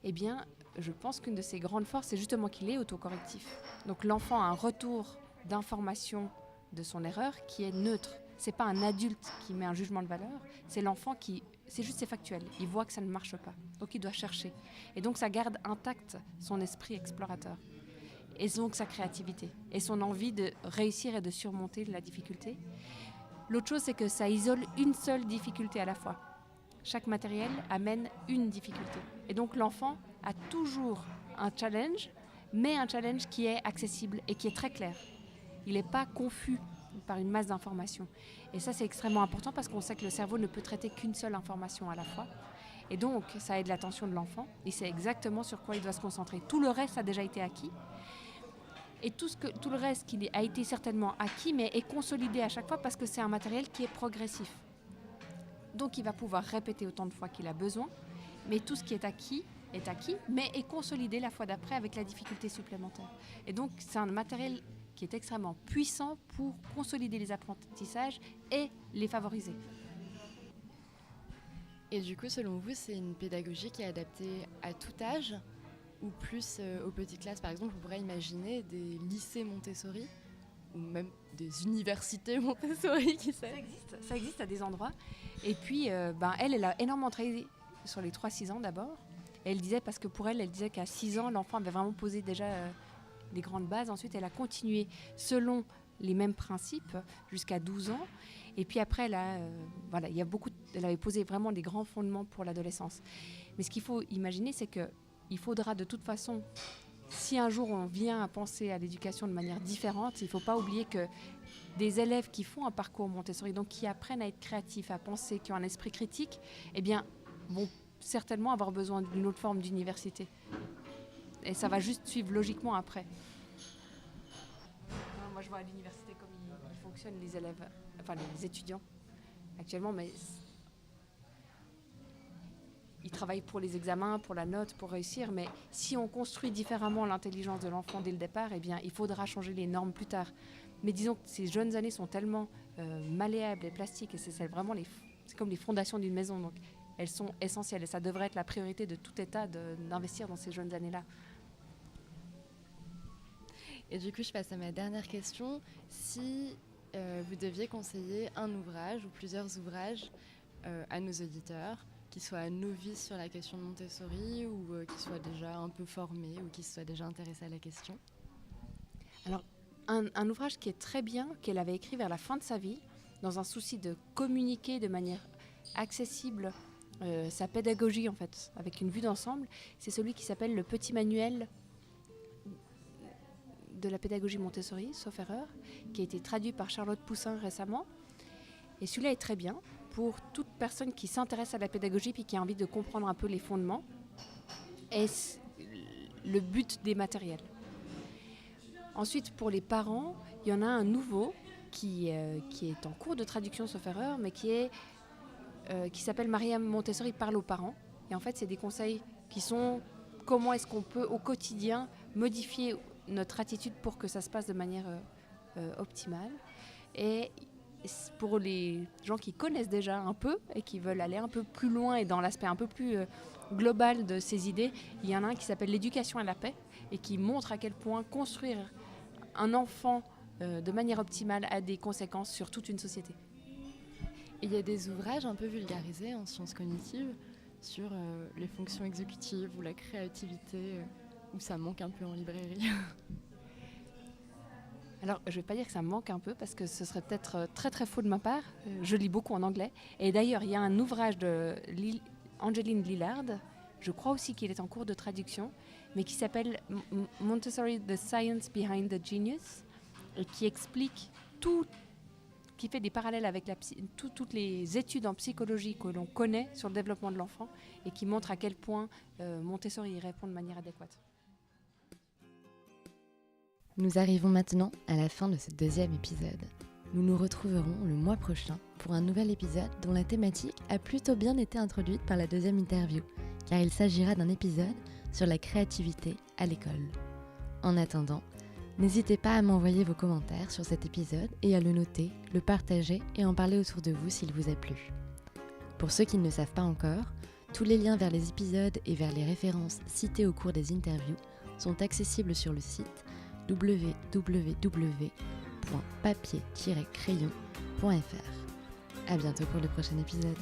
eh bien, je pense qu'une de ses grandes forces, c'est justement qu'il est autocorrectif. Donc l'enfant a un retour d'information de son erreur qui est neutre. C'est pas un adulte qui met un jugement de valeur, c'est l'enfant c'est juste, c'est factuel. Il voit que ça ne marche pas, donc il doit chercher. Et donc ça garde intact son esprit explorateur. Et donc sa créativité, et son envie de réussir et de surmonter la difficulté. L'autre chose, c'est que ça isole une seule difficulté à la fois. chaque matériel amène une difficulté. Et donc l'enfant a toujours un challenge, mais un challenge qui est accessible et qui est très clair. Il n'est pas confus par une masse d'informations. Et ça, c'est extrêmement important parce qu'on sait que le cerveau ne peut traiter qu'une seule information à la fois. Et donc, ça aide l'attention de l'enfant. Et c'est exactement sur quoi il doit se concentrer. Tout le reste a déjà été acquis. Et tout le reste qui a été certainement acquis, mais est consolidé à chaque fois parce que c'est un matériel qui est progressif. Donc, il va pouvoir répéter autant de fois qu'il a besoin. Mais tout ce qui est acquis, mais est consolidé la fois d'après avec la difficulté supplémentaire. Et donc, c'est un matériel qui est extrêmement puissant pour consolider les apprentissages et les favoriser. Et du coup, selon vous, c'est une pédagogie qui est adaptée à tout âge ou plus aux petites classes? Par exemple, on pourrait imaginer des lycées Montessori ou même des universités Montessori, qui sait. Ça existe à des endroits. Et puis, elle a énormément travaillé sur les 3-6 ans d'abord. Et elle disait, parce que pour elle disait qu'à 6 ans, l'enfant avait vraiment posé déjà les grandes bases. Ensuite, elle a continué selon les mêmes principes jusqu'à 12 ans. Et puis après, elle avait posé vraiment des grands fondements pour l'adolescence. Mais ce qu'il faut imaginer, c'est qu'il faudra de toute façon, si un jour on vient à penser à l'éducation de manière différente, il ne faut pas oublier que des élèves qui font un parcours Montessori, donc qui apprennent à être créatifs, à penser, qui ont un esprit critique, eh bien, vont certainement avoir besoin d'une autre forme d'université. Et ça va juste suivre logiquement après. Moi, je vois à l'université comme ils fonctionnent, les élèves, enfin les étudiants actuellement, mais ils travaillent pour les examens, pour la note, pour réussir. Mais si on construit différemment l'intelligence de l'enfant dès le départ, eh bien, il faudra changer les normes plus tard. Mais disons que ces jeunes années sont tellement malléables et plastiques, et c'est vraiment c'est comme les fondations d'une maison. Donc, elles sont essentielles et ça devrait être la priorité de tout État d'investir dans ces jeunes années-là. Et du coup, je passe à ma dernière question. Si vous deviez conseiller un ouvrage ou plusieurs ouvrages à nos auditeurs, qui soient novices sur la question de Montessori ou qui soient déjà un peu formés ou qui se soient déjà intéressés à la question? Alors, un ouvrage qui est très bien, qu'elle avait écrit vers la fin de sa vie, dans un souci de communiquer de manière accessible sa pédagogie, en fait, avec une vue d'ensemble, c'est celui qui s'appelle Le Petit Manuel de la pédagogie Montessori, sauf erreur, qui a été traduit par Charlotte Poussin récemment. Et celui-là est très bien pour toute personne qui s'intéresse à la pédagogie puis qui a envie de comprendre un peu les fondements et le but des matériels. Ensuite, pour les parents, il y en a un nouveau qui est en cours de traduction, sauf erreur, mais qui s'appelle Mariam Montessori parle aux parents. Et en fait, c'est des conseils qui sont comment est-ce qu'on peut au quotidien modifier notre attitude pour que ça se passe de manière optimale. Et pour les gens qui connaissent déjà un peu et qui veulent aller un peu plus loin et dans l'aspect un peu plus global de ces idées, il y en a un qui s'appelle L'éducation à la paix et qui montre à quel point construire un enfant de manière optimale a des conséquences sur toute une société. Et il y a des ouvrages un peu vulgarisés en sciences cognitives sur les fonctions exécutives ou la créativité, où ça manque un peu en librairie. Alors, je ne vais pas dire que ça me manque un peu, parce que ce serait peut-être très très faux de ma part. Je lis beaucoup en anglais. Et d'ailleurs, il y a un ouvrage de Angeline Lillard, je crois aussi qu'il est en cours de traduction, mais qui s'appelle Montessori, The Science Behind the Genius, et qui explique tout, qui fait des parallèles avec toutes les études en psychologie que l'on connaît sur le développement de l'enfant, et qui montre à quel point Montessori y répond de manière adéquate. Nous arrivons maintenant à la fin de ce deuxième épisode. Nous nous retrouverons le mois prochain pour un nouvel épisode dont la thématique a plutôt bien été introduite par la deuxième interview, car il s'agira d'un épisode sur la créativité à l'école. En attendant, n'hésitez pas à m'envoyer vos commentaires sur cet épisode et à le noter, le partager et en parler autour de vous s'il vous a plu. Pour ceux qui ne le savent pas encore, tous les liens vers les épisodes et vers les références citées au cours des interviews sont accessibles sur le site www.papier-crayon.fr. À bientôt pour le prochain épisode.